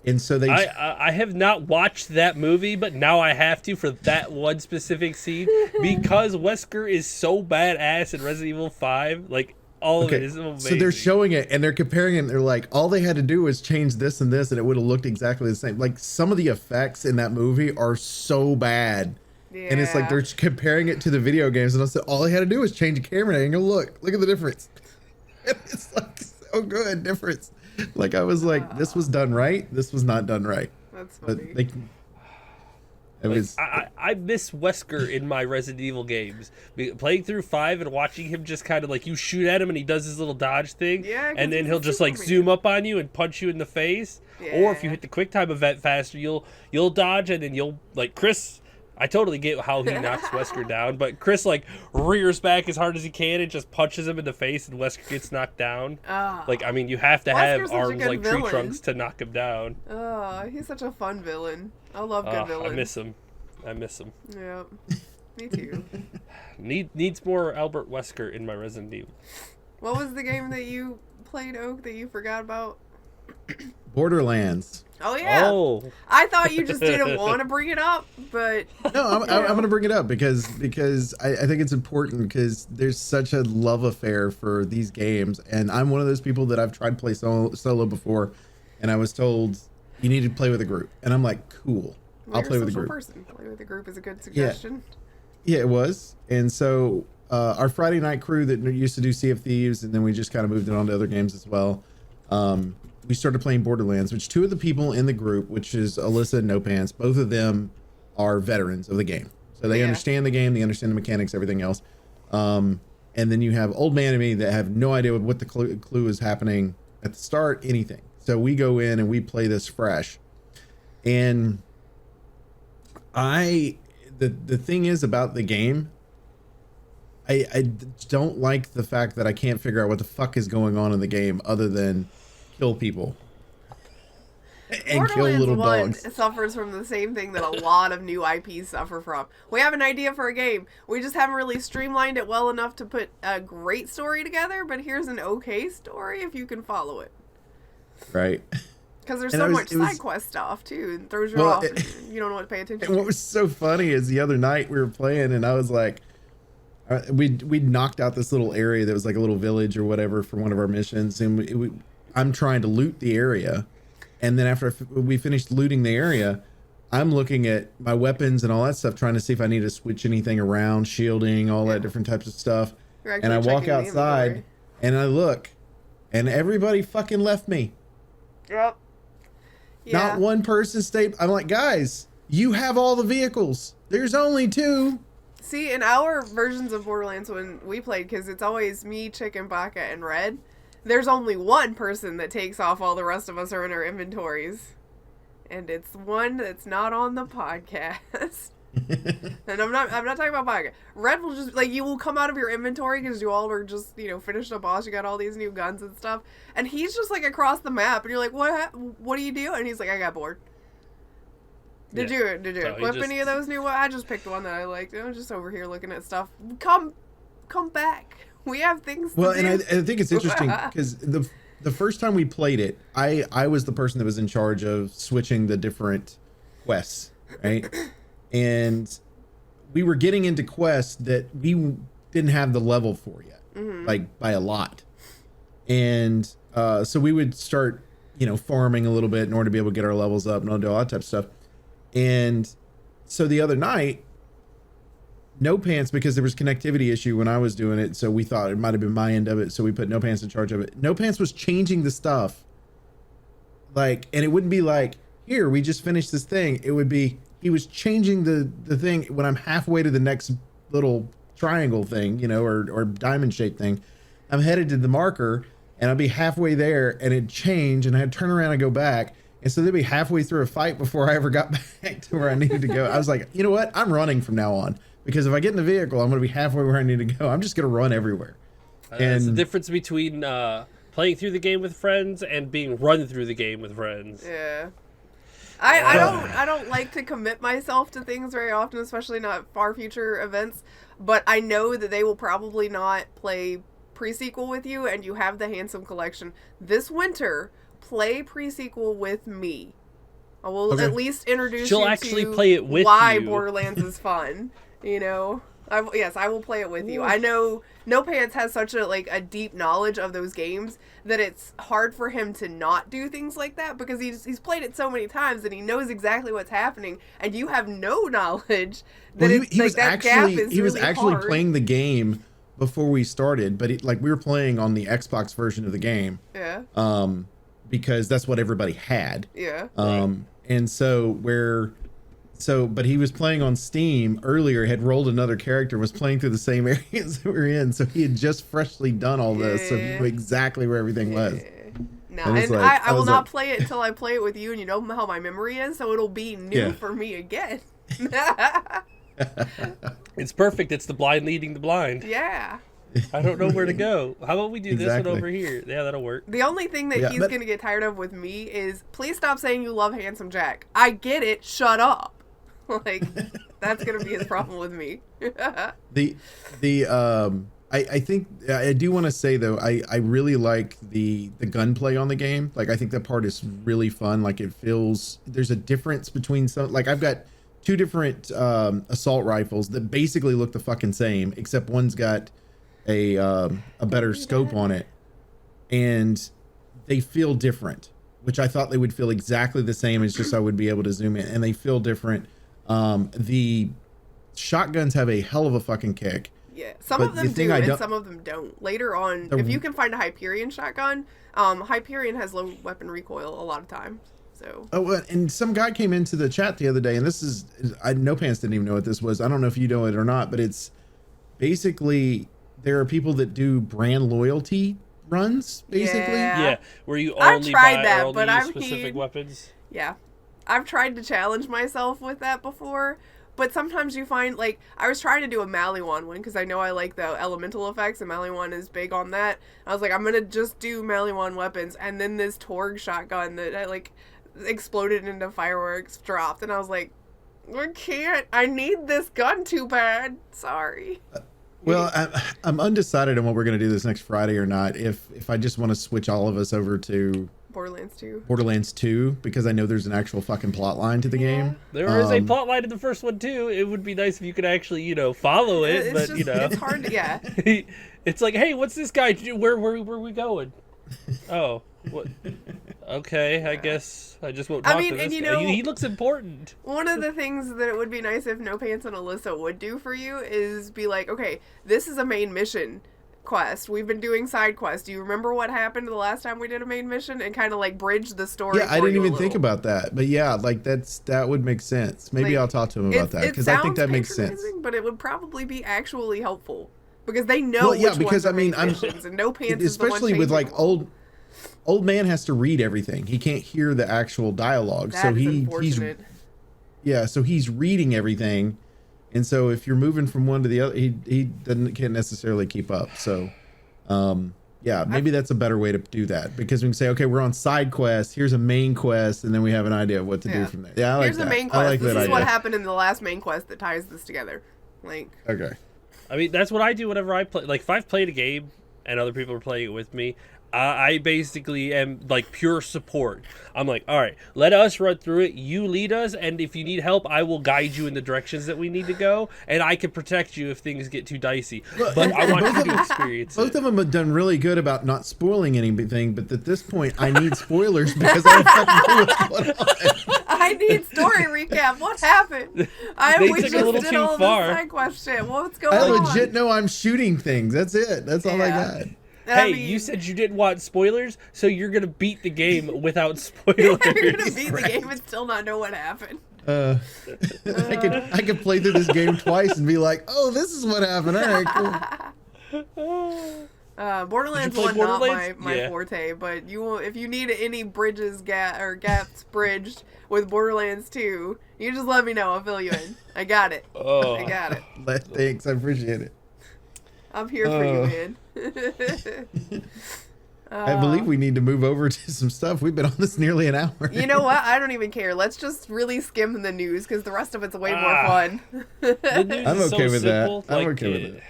and so they. I have not watched that movie, but now I have to for that one specific scene because Wesker is so badass in Resident Evil 5, like. All of it is amazing. So they're showing it and they're comparing it and they're like, all they had to do was change this and this and it would have looked exactly the same. Like, some of the effects in that movie are so bad. Yeah. And it's like they're comparing it to the video games, and I said all they had to do was change the camera angle. Look at the difference. And it's like so good difference. Like, I was like, this was done right. This was not done right. That's funny. But I miss Wesker in my Resident Evil games. Playing through 5 and watching him just kind of like, you shoot at him and he does his little dodge thing, and then he'll just like zoom up on you and punch you in the face. Yeah. Or if you hit the QuickTime event faster, you'll dodge and then you'll, like, Chris. I totally get how he knocks Wesker down, but Chris, like, rears back as hard as he can and just punches him in the face, and Wesker gets knocked down. Like, I mean, you have to have arms like tree trunks to knock him down. Oh, he's such a fun villain. I love good villains. I miss him. Yeah, me too. Needs more Albert Wesker in my Resident Evil. What was the game that you played, Oak, that you forgot about? Borderlands. Oh yeah. Oh. I thought you just didn't want to bring it up, but no, I'm going to bring it up because I think it's important, because there's such a love affair for these games, and I'm one of those people that I've tried to play solo before, and I was told, You need to play with a group. And I'm like, cool. I'll play with a group. Person. Play with a group is a good suggestion. Yeah, it was. And so our Friday night crew that used to do Sea of Thieves, and then we just kind of moved it on to other games as well. We started playing Borderlands, which two of the people in the group, which is Alyssa and No Pants, both of them are veterans of the game. So they understand the game, they understand the mechanics, everything else. And then you have Old Man and me that have no idea what the clue is happening at the start, anything. So we go in and we play this fresh. And the thing is about the game, I don't like the fact that I can't figure out what the fuck is going on in the game other than kill people and kill little dogs. Suffers from the same thing that a lot of new IPs suffer from. We have an idea for a game. We just haven't really streamlined it well enough to put a great story together, but here's an okay story if you can follow it. Right. Because there's so much side quest stuff, too. It throws you off. And you don't know what to pay attention to. And what was so funny is the other night we were playing and I was like, we'd knocked out this little area that was like a little village or whatever for one of our missions. And I'm trying to loot the area. And then after we finished looting the area, I'm looking at my weapons and all that stuff, trying to see if I need to switch anything around, shielding, all that different types of stuff. And I walk outside and I look and everybody fucking left me. Yep. Yeah. Not one person stayed. I'm like, guys, you have all the vehicles. There's only 2. See, in our versions of Borderlands when we played, because it's always me, Chicken, Baka, and Red, there's only one person that takes off while the rest of us are in our inventories. And it's one that's not on the podcast. And I'm not talking about Baka. Red will just, like, you will come out of your inventory because you all are just, finished a boss, you got all these new guns and stuff. And he's just, like, across the map, and you're like, what do you do? And he's like, I got bored. Did you equip any of those new ones? I just picked one that I liked. I was just over here looking at stuff. Come back. We have things to do. And I think it's interesting because the first time we played it, I was the person that was in charge of switching the different quests, right? And we were getting into quests that we didn't have the level for yet, like by a lot. And so we would start, farming a little bit in order to be able to get our levels up and all that type of stuff. And so the other night, No Pants, because there was connectivity issue when I was doing it, so we thought it might have been my end of it, so we put No Pants in charge of it. No Pants was changing the stuff. And it wouldn't be like, here, we just finished this thing. It would be, he was changing the thing when I'm halfway to the next little triangle thing, or diamond shaped thing. I'm headed to the marker, and I'll be halfway there, and it'd change, and I'd turn around and go back. And so they'd be halfway through a fight before I ever got back to where I needed to go. I was like, you know what? I'm running from now on. Because if I get in the vehicle, I'm going to be halfway where I need to go. I'm just going to run everywhere. It's the difference between playing through the game with friends and being run through the game with friends. Yeah. I don't like to commit myself to things very often, especially not far future events. But I know that they will probably not play pre-sequel with you, and you have the Handsome Collection. This winter, play pre-sequel with me. I will at least introduce She'll you actually to play it with why you. Borderlands is fun. I will play it with you. I know No Pants has such a deep knowledge of those games that it's hard for him to not do things like that because he's played it so many times and he knows exactly what's happening, and you have no knowledge that he was actually playing the game before we started, but we were playing on the Xbox version of the game. Yeah. Because that's what everybody had. Yeah. And but he was playing on Steam earlier, had rolled another character, was playing through the same areas that we're in. So he had just freshly done all this. So he knew exactly where everything was. No, and I will not play it until I play it with you, and you know how my memory is, so it'll be new for me again. It's perfect. It's the blind leading the blind. Yeah. I don't know where to go. How about we do this one over here? Yeah, that'll work. The only thing that he's going to get tired of with me is, please stop saying you love Handsome Jack. I get it. Shut up. That's going to be his problem with me. I think I do want to say though, I really like the gunplay on the game. I think that part is really fun. It feels, there's a difference between some, I've got 2 different assault rifles that basically look the fucking same, except one's got a better scope on it, and they feel different. which I thought they would feel exactly the same. It's just I would be able to zoom in, and they feel different. The shotguns have a hell of a fucking kick. Yeah, some of them do, and some of them don't. Later on, if you can find a Hyperion shotgun, Hyperion has low weapon recoil a lot of times. So. Oh, and some guy came into the chat the other day, and this is, No Pants didn't even know what this was. I don't know if you know it or not, but it's basically there are people that do brand loyalty runs, basically. Yeah, where you only buy or only use specific weapons. Yeah, I've tried to challenge myself with that before. But sometimes you find, like, I was trying to do a Maliwan one because I know I like the elemental effects, and Maliwan is big on that. I was like, I'm going to just do Maliwan weapons, and then this Torg shotgun that, like, exploded into fireworks dropped, and I was like, I can't. I need this gun too bad. Sorry. Well, I'm undecided on what we're going to do this next Friday or not. If I just want to switch all of us over to Borderlands 2, because I know there's an actual fucking plot line to the game. There is a plot line in the first one too. It would be nice if you could actually, follow it, but just, it's hard to, yeah. It's like, hey, what's this guy? Where are we going? Oh, what? Okay, I guess I just won't talk to this guy. He looks important. One of the things that it would be nice if No Pants and Alyssa would do for you is be like, okay, this is a main mission quest. We've been doing side quests. Do you remember what happened the last time we did a main mission? And kind of like bridge the story. Yeah, I didn't even think about that. But yeah, like that would make sense. Maybe I'll talk to him about that because I think that makes sense. But it would probably be actually helpful because they know which ones are main missions, and No Pants is the one especially with like old man has to read everything. He can't hear the actual dialogue. That is unfortunate. So he's reading everything. And so if you're moving from one to the other, he can't necessarily keep up. So, maybe that's a better way to do that, because we can say, okay, we're on side quest. Here's a main quest, and then we have an idea of what to do from there. Yeah, I like that. Here's a main quest. Like this is what happened in the last main quest that ties this together. Like, okay. I mean, that's what I do whenever I play. Like, if I've played a game and other people are playing it with me, I basically am like pure support. I'm like, all right, let us run through it. You lead us, and if you need help, I will guide you in the directions that we need to go, and I can protect you if things get too dicey. But I want you to experience both of them have done really good about not spoiling anything, but at this point, I need spoilers because I don't fucking know what's going on. I need story recap. What happened? We just did all the side quest shit. What's going on? I legit know I'm shooting things. That's it. That's all I got. Hey, you said you didn't want spoilers, so you're going to beat the game without spoilers. You're going to beat the game and still not know what happened. I could play through this game twice and be like, oh, this is what happened. All right, cool. Borderlands 1 not my forte, but if you need any gaps bridged with Borderlands 2, you just let me know. I'll fill you in. I got it. I got it. Thanks, I appreciate it. I'm here for you, man. I believe we need to move over to some stuff. We've been on this nearly an hour. You know what? I don't even care. Let's just really skim the news, because the rest of it's way more fun. The news I'm is okay so with simple. that. I'm okay with it.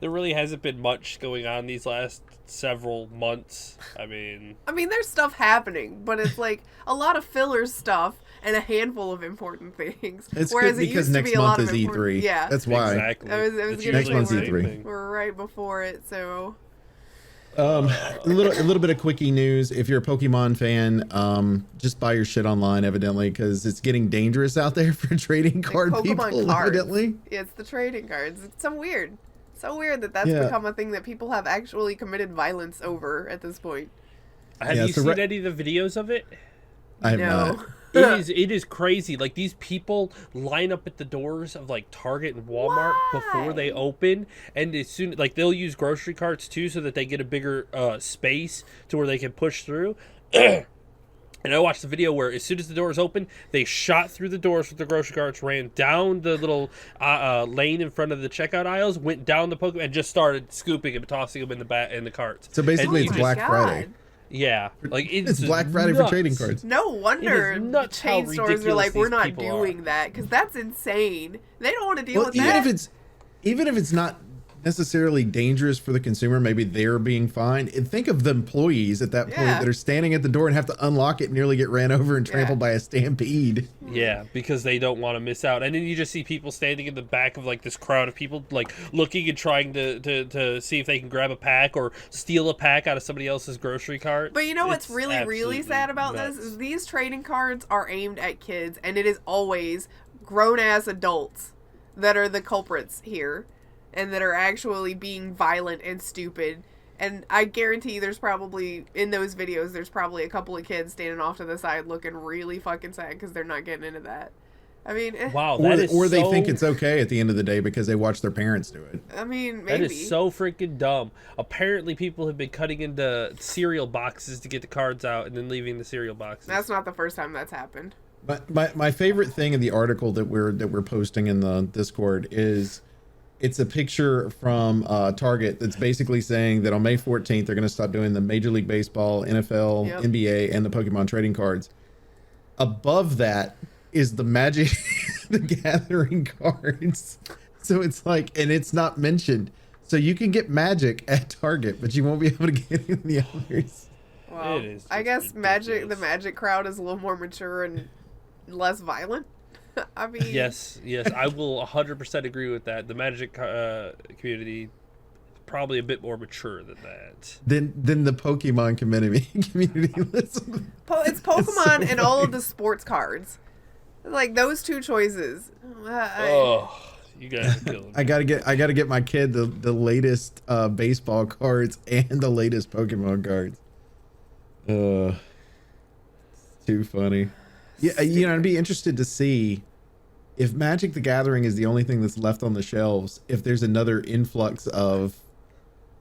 There really hasn't been much going on these last several months. I mean, there's stuff happening, but it's like a lot of filler stuff and a handful of important things. It's whereas good because next month is E3. Yeah, that's why. Exactly. Next month's E3. We're right before it, so. A little bit of quickie news. If you're a Pokemon fan, just buy your shit online, evidently, because it's getting dangerous out there for trading card people. Evidently, it's the trading cards. It's so weird. So weird that's become a thing that people have actually committed violence over at this point. Have you seen any of the videos of it? I have not. It is crazy. Like, these people line up at the doors of like Target and Walmart before they open, and as soon they'll use grocery carts too, so that they get a bigger space to where they can push through. And I watched the video where as soon as the doors open, they shot through the doors with the grocery carts, ran down the little lane in front of the checkout aisles, went down the Pokemon, and just started scooping and tossing them in the carts. So basically, it's Black Friday. Yeah, like it's Black Friday for trading cards. No wonder chain stores are like, we're not doing that, because that's insane. They don't want to deal with that. Even if it's not necessarily dangerous for the consumer. Maybe they're being fined. And think of the employees at that point that are standing at the door and have to unlock it and nearly get ran over and trampled by a stampede. Yeah, because they don't want to miss out. And then you just see people standing in the back of like this crowd of people, like looking and trying to see if they can grab a pack or steal a pack out of somebody else's grocery cart. But you know what's really sad about this is these trading cards are aimed at kids, and it is always grown-ass adults that are the culprits here. And that are actually being violent and stupid. And I guarantee there's probably, in those videos, there's probably a couple of kids standing off to the side looking really fucking sad because they're not getting into that. I mean... Wow, or they think it's okay at the end of the day because they watch their parents do it. I mean, maybe. That is so freaking dumb. Apparently people have been cutting into cereal boxes to get the cards out and then leaving the cereal boxes. That's not the first time that's happened. My favorite thing in the article that we're posting in the Discord is... It's a picture from Target that's basically saying that on May 14th, they're going to stop doing the Major League Baseball, NFL, NBA, and the Pokemon trading cards. Above that is the Magic the Gathering cards. So it's like, and it's not mentioned. So you can get Magic at Target, but you won't be able to get it in the others. Well, I guess ridiculous. The Magic crowd is a little more mature and less violent. I mean, yes, I will 100% agree with that. The Magic community is probably a bit more mature than that. Than the Pokemon community. It's Pokemon and all of the sports cards. Like those two choices. You guys are killing me. I gotta get my kid the latest baseball cards and the latest Pokemon cards. It's too funny. Yeah, you know, I'd be interested to see if Magic the Gathering is the only thing that's left on the shelves, if there's another influx of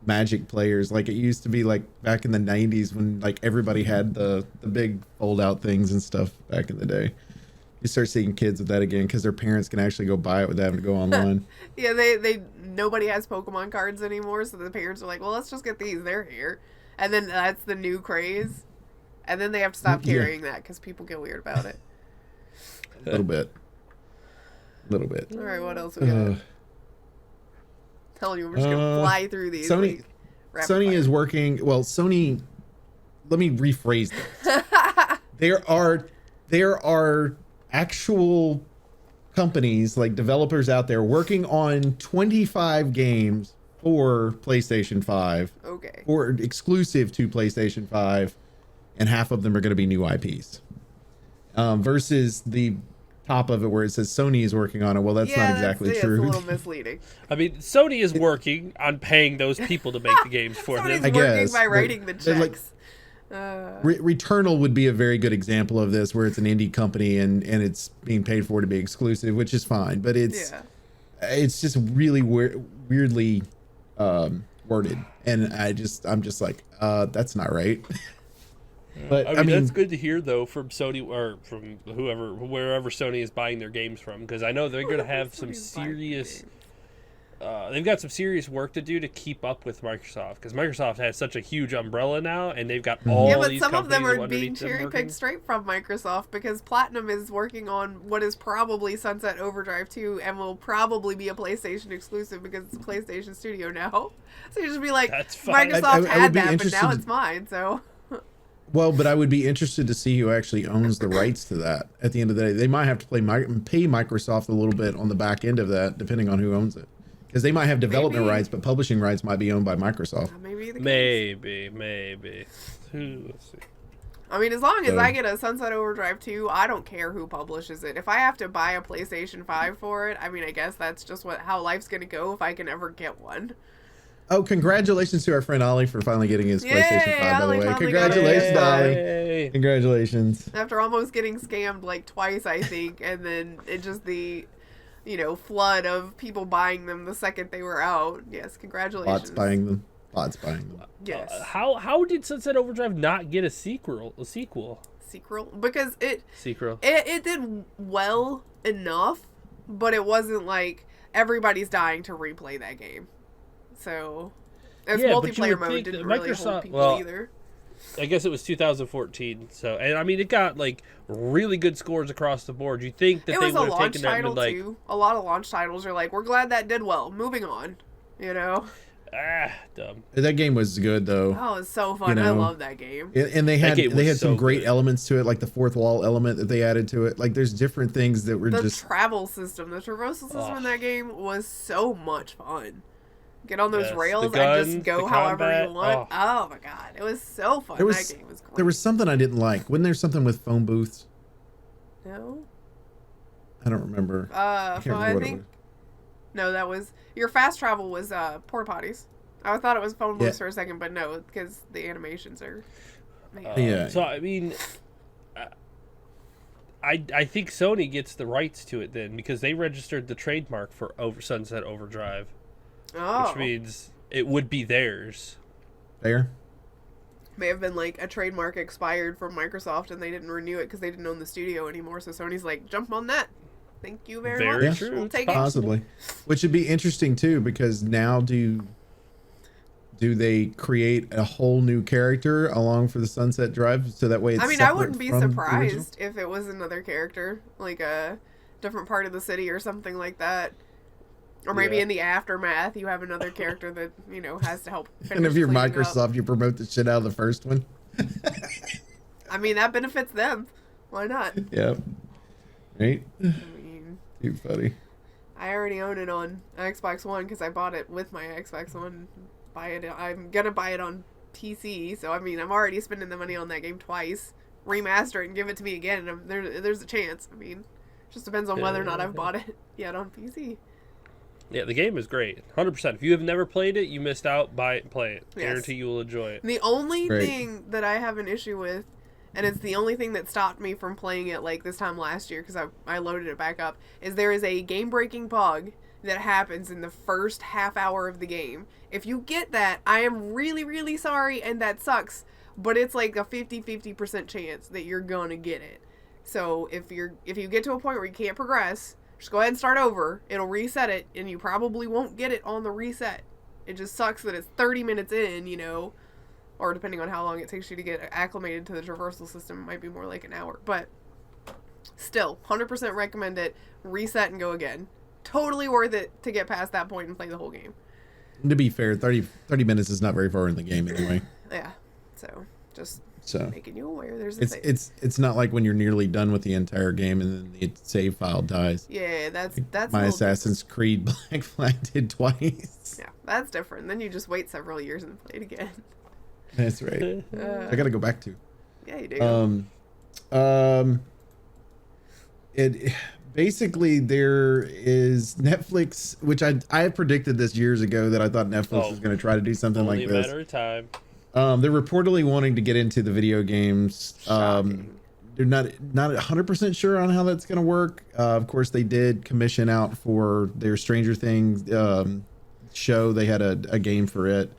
Magic players like it used to be, like back in the 90s when like everybody had the big fold out things and stuff back in the day. You start seeing kids with that again because their parents can actually go buy it without having to go online. Yeah, they nobody has Pokemon cards anymore, so the parents are like, well, let's just get these. They're here. And then that's the new craze. And then they have to stop carrying that because people get weird about it. A little bit. All right, what else we got? Telling you, we're just gonna fly through these. Sony is working. Well, Sony. Let me rephrase this. There are actual companies like developers out there working on 25 games for PlayStation 5. Okay. Or exclusive to PlayStation 5. And half of them are going to be new IPs. Versus the top of it where it says Sony is working on it. Well, that's not exactly true. It's a little misleading. I mean, Sony is working on paying those people to make the games for them. Sony's working by writing the checks. Returnal would be a very good example of this, where it's an indie company and it's being paid for to be exclusive, which is fine. But it's just really weirdly worded, and I'm just like, that's not right. But I mean, that's good to hear though from Sony or from wherever Sony is buying their games from, because I know they're going to have some serious. They've got some serious work to do to keep up with Microsoft, because Microsoft has such a huge umbrella now, and they've got all these companies. Yeah, but some of them are being cherry-picked straight from Microsoft, because Platinum is working on what is probably Sunset Overdrive 2 and will probably be a PlayStation exclusive because it's a PlayStation Studio now. So you just be like, Microsoft had that, but now it's mine, so... Well, but I would be interested to see who actually owns the rights to that. At the end of the day, they might have to pay Microsoft a little bit on the back end of that, depending on who owns it. Because they might have development rights, but publishing rights might be owned by Microsoft. Maybe. Let's see. I mean, as long as I get a Sunset Overdrive 2, I don't care who publishes it. If I have to buy a PlayStation 5 for it, I mean, I guess that's just how life's going to go if I can ever get one. Oh, congratulations to our friend Ollie for finally getting his PlayStation 5, by the way. Congratulations, Ollie. Congratulations. After almost getting scammed like twice, I think, and then it just the, flood of people buying them the second they were out. Yes, congratulations. Bots buying them. Yes. How did Sunset Overdrive not get a sequel? Because it did well enough, but it wasn't like everybody's dying to replay that game. So, multiplayer mode didn't really hold people either. I guess it was 2014. So, and I mean, it got like really good scores across the board. You think that they would have taken that and like, too. A lot of launch titles are like, we're glad that did well. Moving on. you know? Dumb. That game was good though. Oh, it's so fun. I love that game. And they had some so great good. elements to it, like the fourth wall element that they added to it. Like there's different things that were the just travel system, the traversal system in that game was so much fun. Get on those rails and just go however you want. Oh my god, it was so fun. That game was great. There was something I didn't like. Wasn't there something with phone booths? No. I don't remember. I think no, that was your fast travel was porta potties. I thought it was phone booths for a second, but no, because the animations are. So I mean, I think Sony gets the rights to it then because they registered the trademark for Sunset Overdrive, which means it would be theirs. There may have been like a trademark expired from Microsoft and they didn't renew it because they didn't own the studio anymore. So Sony's like, jump on that. Thank you very much. Very true. We'll take possibly. Which would be interesting too, because now do they create a whole new character along for the Sunset Drive so that way it's I wouldn't be surprised if it was another character, like a different part of the city or something like that. Or maybe in the aftermath you have another character that, you know, has to help finish. And if you're Microsoft, you promote the shit out of the first one. I mean, that benefits them. Why not? Yeah. Right? I mean, too funny. I already own it on Xbox One because I bought it with my Xbox One. I'm gonna buy it on PC, so I mean, I'm already spending the money on that game twice. Remaster it and give it to me again, and there's a chance. I mean, it just depends on whether or not I've bought it yet on PC. Yeah, the game is great. 100%. If you have never played it, you missed out. Buy it and play it. Yes. Guarantee you will enjoy it. The only thing that I have an issue with, and it's the only thing that stopped me from playing it like this time last year because I loaded it back up, is there is a game-breaking bug that happens in the first half hour of the game. If you get that, I am really, really sorry, and that sucks, but it's like a 50% chance that you're gonna get it. So if you get to a point where you can't progress, just go ahead and start over. It'll reset it, and you probably won't get it on the reset. It just sucks that it's 30 minutes in, you know, or depending on how long it takes you to get acclimated to the traversal system, it might be more like an hour. But still, 100% recommend it. Reset and go again. Totally worth it to get past that point and play the whole game. To be fair, 30 minutes is not very far in the game anyway. Yeah, so just making you aware there's a save. It's not like when you're nearly done with the entire game and then the save file dies. Yeah, that's my Assassin's Creed Black Flag did twice. Yeah, that's different. Then you just wait several years and play it again. That's right. I gotta go back to. Yeah, you do. It basically there is Netflix, which I had predicted this years ago that I thought Netflix was going to try to do something like this. Only a matter of time. They're reportedly wanting to get into the video games. They're not 100% sure on how that's going to work. Of course, they did commission out for their Stranger Things show. They had a game for it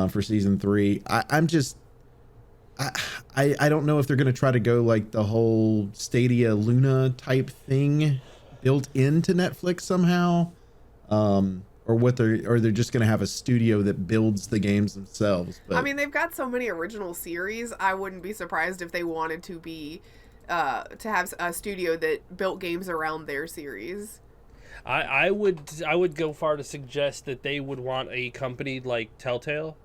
for season 3. I don't know if they're going to try to go like the whole Stadia Luna type thing built into Netflix somehow, or they're just going to have a studio that builds the games themselves. But I mean, they've got so many original series. I wouldn't be surprised if they wanted to be to have a studio that built games around their series. I would go far to suggest that they would want a company like Telltale,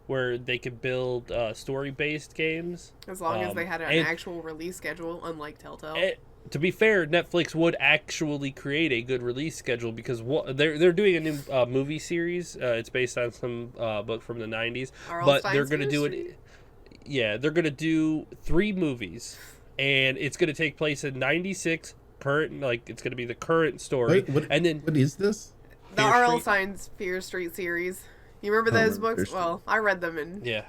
where they could build story-based games. As long as they had an actual release schedule, unlike Telltale. To be fair, Netflix would actually create a good release schedule because they're doing a new movie series. It's based on some book from the 90s. But they're going to do it... Yeah, they're going to do 3 movies. And it's going to take place in 96, current, like, it's going to be the current story. Wait, what, and then what is this? The R.L. Stein's Fear Street series. You remember those books? Well, I read them in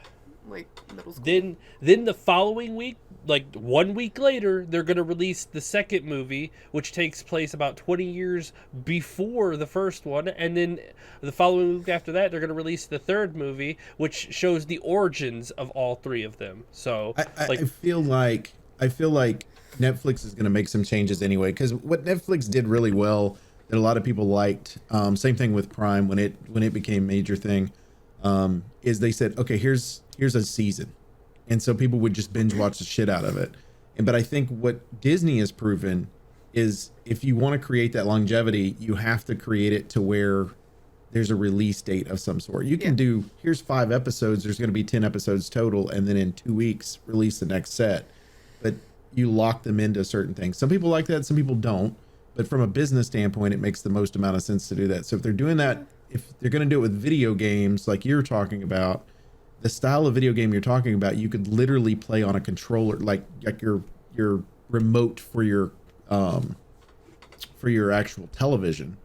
like middle school. Then the following week, like 1 week later, they're going to release the second movie, which takes place about 20 years before the first one. And then the following week after that, they're going to release the third movie, which shows the origins of all 3 of them. So I feel like Netflix is going to make some changes anyway, because what Netflix did really well that a lot of people liked, same thing with Prime when it became a major thing, is they said, okay, here's a season, and so people would just binge watch the shit out of it. But I think what Disney has proven is if you want to create that longevity, you have to create it to where there's a release date of some sort. You can do, here's 5 episodes, there's going to be 10 episodes total, and then in 2 weeks release the next set. But you lock them into certain things. Some people like that, some people don't. But from a business standpoint, it makes the most amount of sense to do that. So if they're doing that, if they're going to do it with video games like you're talking about, the style of video game you're talking about, you could literally play on a controller, like your remote for your actual television.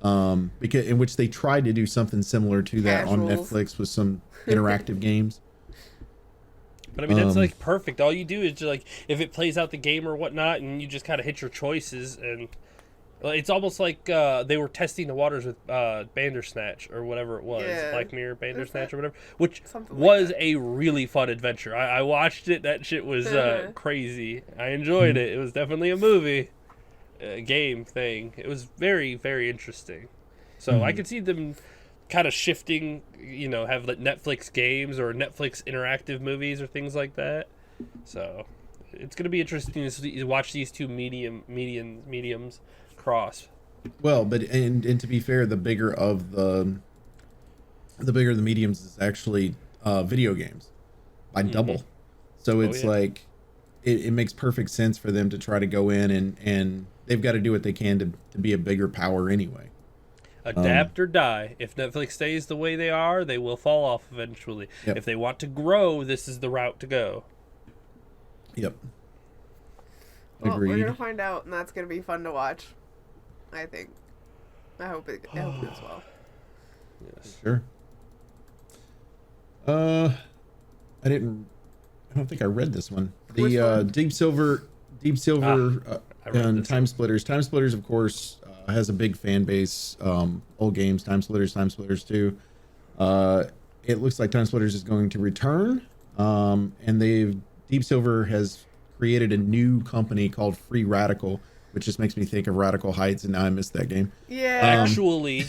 Because in which they tried to do something similar to that on Netflix with some interactive games. But I mean, that's like perfect. All you do is just like, if it plays out the game or whatnot, and you just kind of hit your choices, and it's almost like they were testing the waters with Bandersnatch or whatever it was, Black Mirror Bandersnatch or whatever, which was a really fun adventure. I watched it. That shit was crazy. I enjoyed it. It was definitely a movie, game thing. It was very, very interesting. So I could see them kind of shifting, have like Netflix games or Netflix interactive movies or things like that. So it's going to be interesting to watch these two mediums cross. Well, but and to be fair, the bigger the mediums is actually video games by double. So it's like it makes perfect sense for them to try to go in and they've got to do what they can to be a bigger power anyway. Adapt or die. If Netflix stays the way they are, they will fall off eventually. Yep. If they want to grow, this is the route to go. Yep. Well, Agreed. we're going to find out, and that's going to be fun to watch, I think. I hope it goes well. Yes. Sure. I don't think I read this one. The Deep Silver and Time Splitters. Time Splitters, of course, has a big fan base. Old games, Time Splitters 2. It looks like Time Splitters is going to return. And Deep Silver has created a new company called Free Radical, which just makes me think of Radical Heights, and now I missed that game. Yeah. Actually,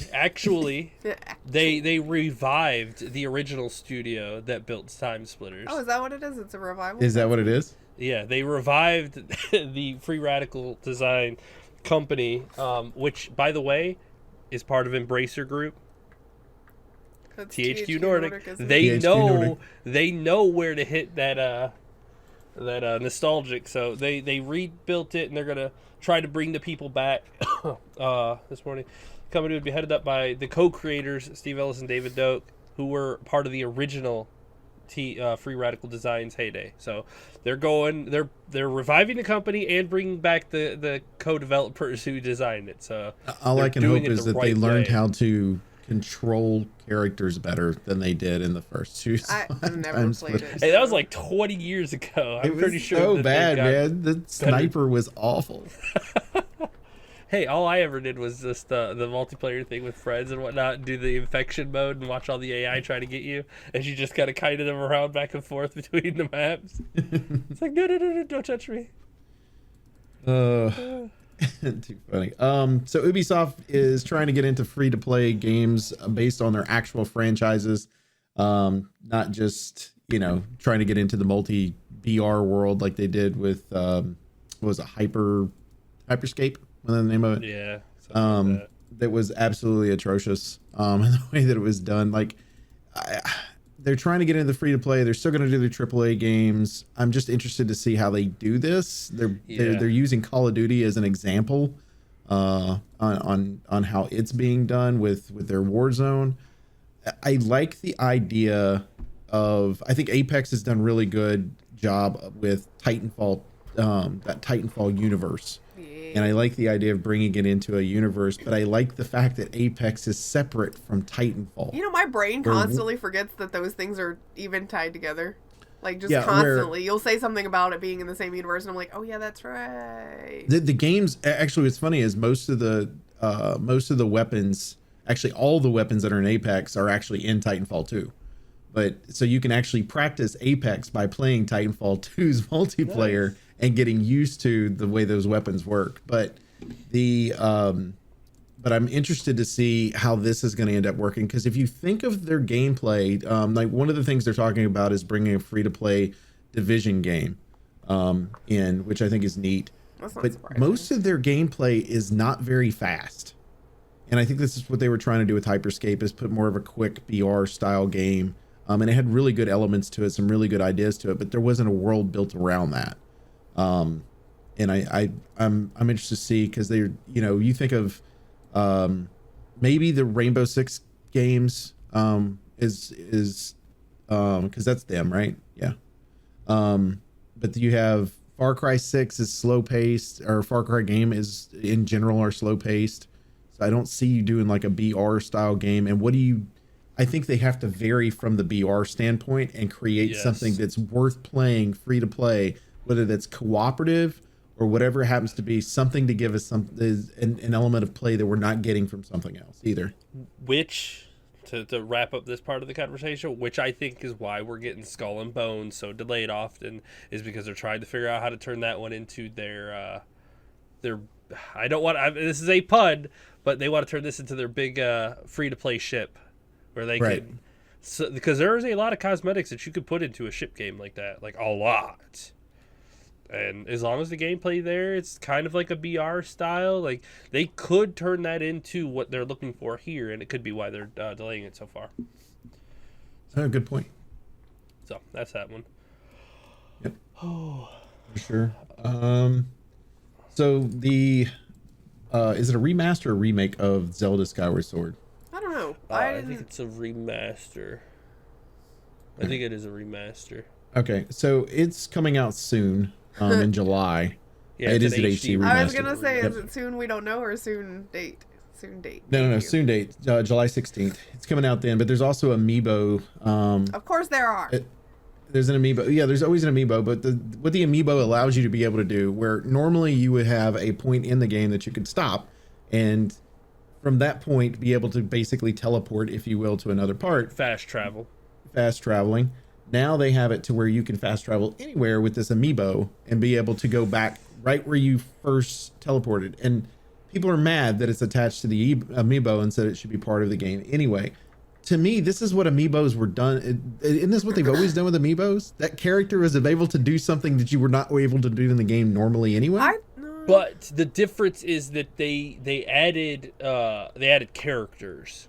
they revived the original studio that built Time Splitters. Oh, is that what it is? It's a revival? Is that what it is? Yeah, they revived the Free Radical design company, which, by the way, is part of Embracer Group. THQ Nordic. They know where to hit that nostalgic. So they rebuilt it, and they're gonna try to bring the people back. This morning, the company would be headed up by the co-creators Steve Ellis and David Doak, who were part of the original Free Radical Designs heyday. So they're reviving the company and bringing back the co-developers who designed it. So all I can hope is that they learned how to control characters better than they did in the first two. I've never played it. Hey, that was like 20 years ago. I'm pretty sure. So bad, man. The sniper was awful. Hey, all I ever did was just the multiplayer thing with friends and whatnot, and do the infection mode and watch all the AI try to get you, and you just kind of kited them around back and forth between the maps. It's like, no, don't touch me. Too funny. So Ubisoft is trying to get into free-to-play games based on their actual franchises, not just, trying to get into the multi-VR world like they did with, what was it, Hyperscape? Was that the name of it? Yeah. Like that was absolutely atrocious. And the way that it was done, they're trying to get into the free to play. They're still going to do the AAA games. I'm just interested to see how they do this. They're using Call of Duty as an example on how it's being done with their Warzone. I like the idea of. I think Apex has done a really good job with Titanfall, that Titanfall universe. And I like the idea of bringing it into a universe, but I like the fact that Apex is separate from Titanfall. My brain constantly forgets that those things are even tied together. Constantly. You'll say something about it being in the same universe, and I'm like, oh yeah, that's right. The games, actually, what's funny is most of the weapons, actually all the weapons that are in Apex are actually in Titanfall 2. But so you can actually practice Apex by playing Titanfall 2's multiplayer. Nice. And getting used to the way those weapons work. But I'm interested to see how this is going to end up working, because if you think of their gameplay, one of the things they're talking about is bringing a free-to-play Division game in, which I think is neat. That's not but surprising. Most of their gameplay is not very fast. And I think this is what they were trying to do with Hyperscape, is put more of a quick BR style game. And it had really good elements to it, some really good ideas to it, but there wasn't a world built around that. And I'm interested to see, because they're, you know, you think of maybe the Rainbow Six games is because that's them, right? Yeah. But you have Far Cry 6 is slow paced, or Far Cry game is in general are slow paced. So I don't see you doing like a BR style game. And what do you? I think they have to vary from the BR standpoint and create something that's worth playing, free to play, whether that's cooperative or whatever it happens to be, something to give us an element of play that we're not getting from something else either. Which, to wrap up this part of the conversation, which I think is why we're getting Skull and Bones so delayed often, is because they're trying to figure out how to turn that one into their I don't want, this is a pun, but they want to turn this into their big free-to-play ship, where they can, because there is a lot of cosmetics that you could put into a ship game like that, like a lot. And as long as the gameplay there, it's kind of like a BR style. Like, they could turn that into what they're looking for here, and it could be why they're delaying it so far. Oh, good point. So that's that one. Yep. Oh, for sure. So the is it a remaster or remake of Zelda Skyward Sword? I don't know. I think it's a remaster. I think it is a remaster. Okay, so it's coming out soon, in July. Yeah, it is an HD remaster. I was gonna say, is it soon we don't know, or soon date? Soon date. No, soon date. July 16th. It's coming out then, but there's also Amiibo. Of course there are. There's an Amiibo. Yeah, there's always an Amiibo, but what the Amiibo allows you to be able to do, where normally you would have a point in the game that you could stop, and from that point be able to basically teleport, if you will, to another part. Fast traveling. Now they have it to where you can fast travel anywhere with this Amiibo and be able to go back right where you first teleported. And people are mad that it's attached to the Amiibo and said it should be part of the game anyway. To me, this is what Amiibos were done. Isn't this what they've always done with Amiibos? That character was able to do something that you were not able to do in the game normally anyway. But the difference is that they added characters.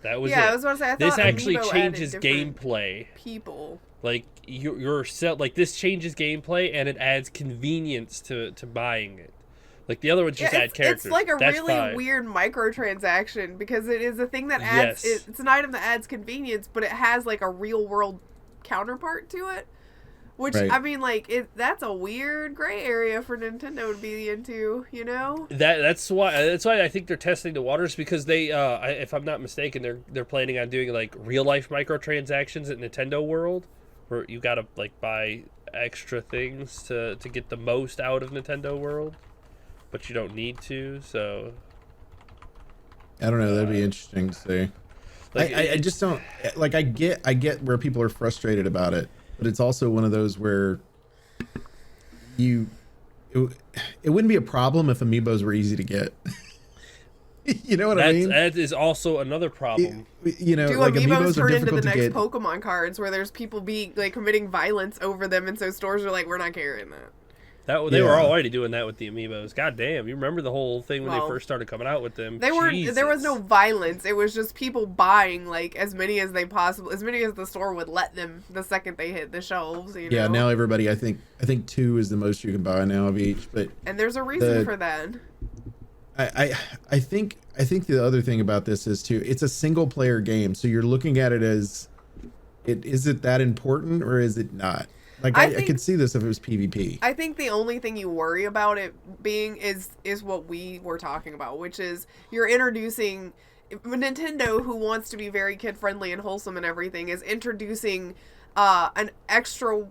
That was I was going to say, I thought this actually Amiibo changes gameplay. People. Like you're set. Like this changes gameplay and it adds convenience to buying it. Like the other ones just add characters. It's like a That's really fine. weird microtransaction, because it is a thing that adds. Yes. It's an item that adds convenience, but it has like a real world counterpart to it. Which, I mean, like, that's a weird gray area for Nintendo to be into, you know? That's why I think they're testing the waters, because they, if I'm not mistaken, they're planning on doing like real life microtransactions at Nintendo World, where you gotta like buy extra things to get the most out of Nintendo World, but you don't need to. So I don't know. That'd be interesting to see. Like, I just don't like. I get where people are frustrated about it. But it's also one of those where it wouldn't be a problem if Amiibos were easy to get. You know what I mean? That is also another problem. You know, do like Amiibos turn into the next Pokemon cards, where there's people being like committing violence over them, and so stores are like, we're not carrying that. They were already doing that with the Amiibos. God damn, you remember the whole thing when they first started coming out with them? There was no violence. It was just people buying like as many as the store would let them the second they hit the shelves. You know? Yeah, now everybody, I think 2 is the most you can buy now of each. And there's a reason for that. I think the other thing about this is too, it's a single player game, so you're looking at it as, is it that important or is it not? Like, I could see this if it was PvP. I think the only thing you worry about it being is what we were talking about, which is you're introducing Nintendo, who wants to be very kid friendly and wholesome and everything, is introducing an extra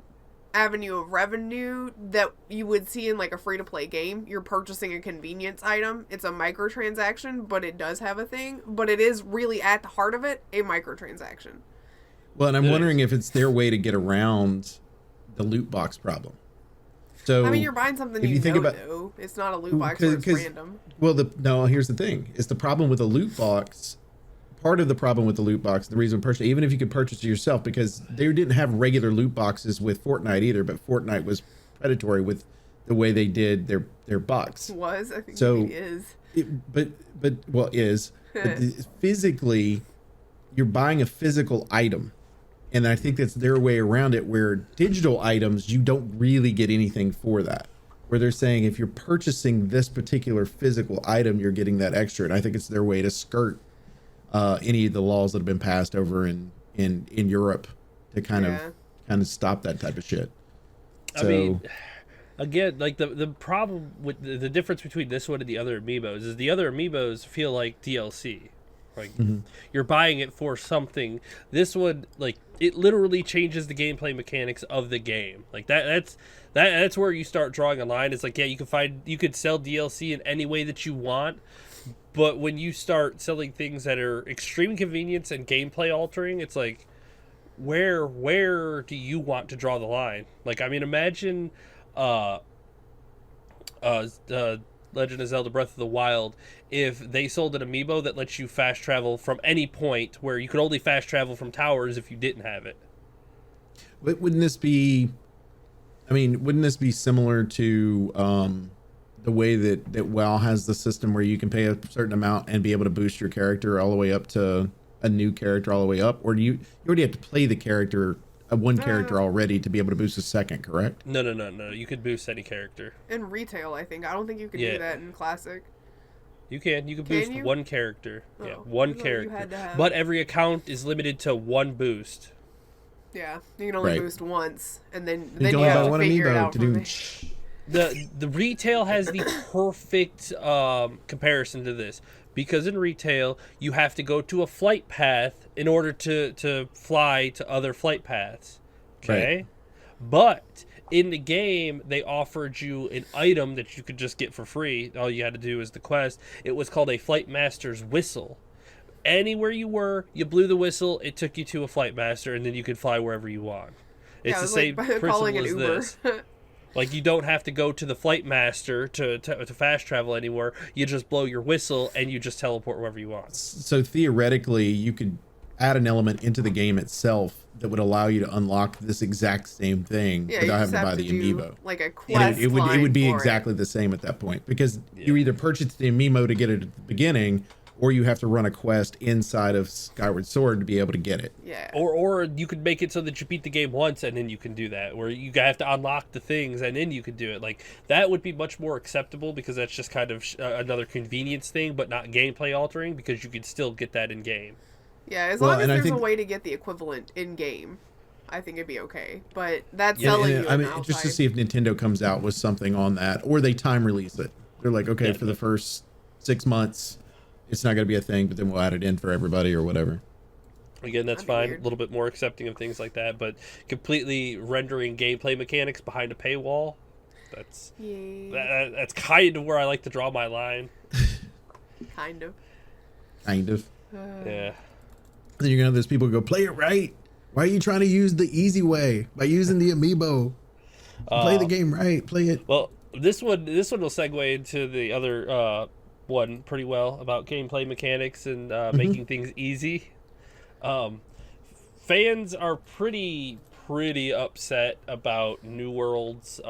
avenue of revenue that you would see in like a free to play game. You're purchasing a convenience item. It's a microtransaction, but it does have a thing. But it is really at the heart of it a microtransaction. Well, and I'm wondering if it's their way to get around the loot box problem. So I mean, you're buying something though. It's not a loot box where it's random. Well, here's the thing. It's the problem with a loot box. Part of the problem with the loot box, the reason purchase, even if you could purchase it yourself, because they didn't have regular loot boxes with Fortnite either, but Fortnite was predatory with the way they did their bucks. I think So it is. Physically, you're buying a physical item, and I think that's their way around it, where digital items, you don't really get anything for that, where they're saying if you're purchasing this particular physical item, you're getting that extra. And I think it's their way to skirt any of the laws that have been passed over in Europe to kind of stop that type of shit. So, I mean, again, like the problem with the difference between this one and the other Amiibos is the other Amiibos feel like DLC. Like you're buying it for something. This one, like, it literally changes the gameplay mechanics of the game. Like that's where you start drawing a line. It's like, yeah, you could sell DLC in any way that you want, but when you start selling things that are extreme convenience and gameplay altering, it's like, where do you want to draw the line? Like, I mean, imagine Legend of Zelda Breath of the Wild, if they sold an Amiibo that lets you fast travel from any point, where you could only fast travel from towers if you didn't have it. but wouldn't this be similar to the way that WoW has the system where you can pay a certain amount and be able to boost your character all the way up to a new character all the way up? Or do you already have to play the character, one character already, to be able to boost a second, correct? No. You could boost any character. In retail, I think. I don't think you can do that in classic. You can boost one character. Oh, yeah, one character. But every account is limited to one boost. Yeah, you can only boost once, and then you you have to figure it out from there. The retail has the perfect comparison to this, because in retail you have to go to a flight path in order to fly to other flight paths. Okay, right. But in the game they offered you an item that you could just get for free. All you had to do is the quest. It was called a Flight Master's Whistle. Anywhere you were, you blew the whistle, it took you to a Flight Master, and then you could fly wherever you want. It's the same principle as this. Like, you don't have to go to the Flight Master to fast travel anywhere. You just blow your whistle, and you just teleport wherever you want. So theoretically, you could add an element into the game itself that would allow you to unlock this exact same thing without having to buy the Amiibo. Like a quest it would be exactly the same at that point, because you either purchase the Amiibo to get it at the beginning, or you have to run a quest inside of Skyward Sword to be able to get it. Yeah. Or you could make it so that you beat the game once, and then you can do that, where you have to unlock the things, and then you can do it. Like, that would be much more acceptable, because that's just kind of another convenience thing, but not gameplay altering, because you could still get that in game. Yeah, as long as there's a way to get the equivalent in game, I think it'd be okay. But that's selling you. I mean, just to see if Nintendo comes out with something on that, or they time release it. They're like, okay, for the first 6 months, it's not going to be a thing, but then we'll add it in for everybody or whatever. Again, that's fine. Weird. A little bit more accepting of things like that, but completely rendering gameplay mechanics behind a paywall, that's kind of where I like to draw my line. Kind of. Yeah. Then you're going to have those people go, play it right. Why are you trying to use the easy way by using the Amiibo? Play the game right. Play it. Well, this one will segue into the other one pretty well about gameplay mechanics and making things easy. Fans are pretty upset about New World's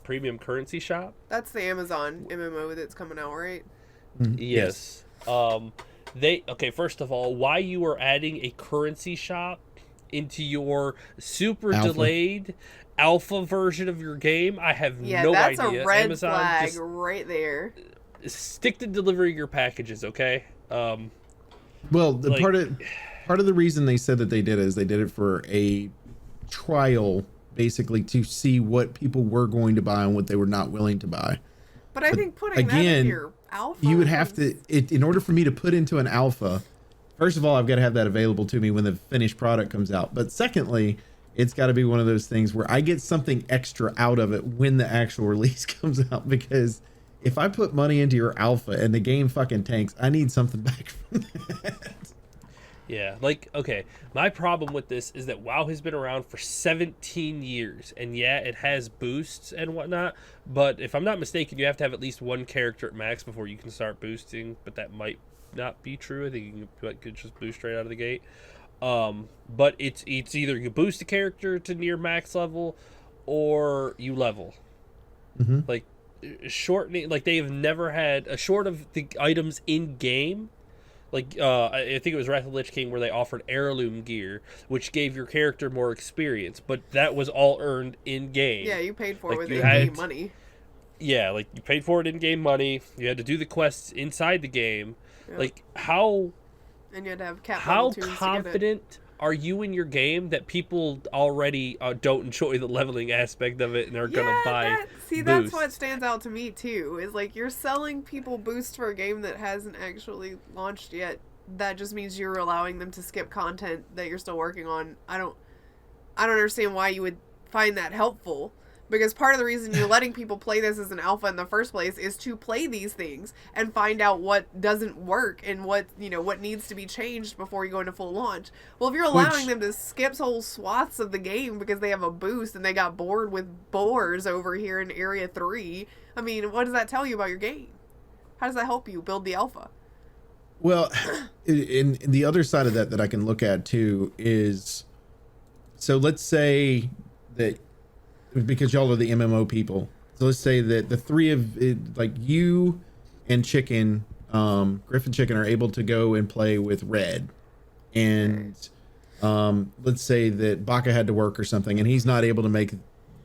premium currency shop. That's the Amazon MMO that's coming out, right? Yes. First of all, why you are adding a currency shop into your super delayed alpha version of your game, I have no idea. Yeah, that's a red Amazon, flag right there. Stick to delivering your packages, okay? Well, part of the reason they said that they did it is they did it for a trial, basically, to see what people were going to buy and what they were not willing to buy. But I think putting that in your alpha, you would have to, in order for me to put into an alpha, first of all, I've got to have that available to me when the finished product comes out. But secondly, it's got to be one of those things where I get something extra out of it when the actual release comes out, because if I put money into your alpha and the game fucking tanks, I need something back from that. Yeah, like, okay, my problem with this is that WoW has been around for 17 years, and yeah, it has boosts and whatnot, but if I'm not mistaken, you have to have at least one character at max before you can start boosting, but that might not be true. I think you could just boost straight out of the gate. But it's either you boost a character to near max level, or you level. Mm-hmm. Like shortening, like they've never had a short of the items in game. Like I think it was Wrath of the Lich King where they offered heirloom gear, which gave your character more experience, but that was all earned in game. Yeah, you paid for it with you in-game money. Yeah, like you paid for it in game money. You had to do the quests inside the game. Yep. Like how and you had to have cap how tunes confident are you in your game that people already don't enjoy the leveling aspect of it and are gonna buy boosts? That's what stands out to me too, is like you're selling people boosts for a game that hasn't actually launched yet. That just means you're allowing them to skip content that you're still working on. I don't understand why you would find that helpful. Because part of the reason you're letting people play this as an alpha in the first place is to play these things and find out what doesn't work and what needs to be changed before you go into full launch. Well, if you're allowing them to skip whole swaths of the game because they have a boost and they got bored with boars over here in Area 3, I mean, what does that tell you about your game? How does that help you build the alpha? Well, in the other side of that I can look at too is, so let's say that, because y'all are the MMO people, so let's say that the three of it, like you and Chicken, Griffin Chicken, are able to go and play with Red, and let's say that Baka had to work or something and he's not able to make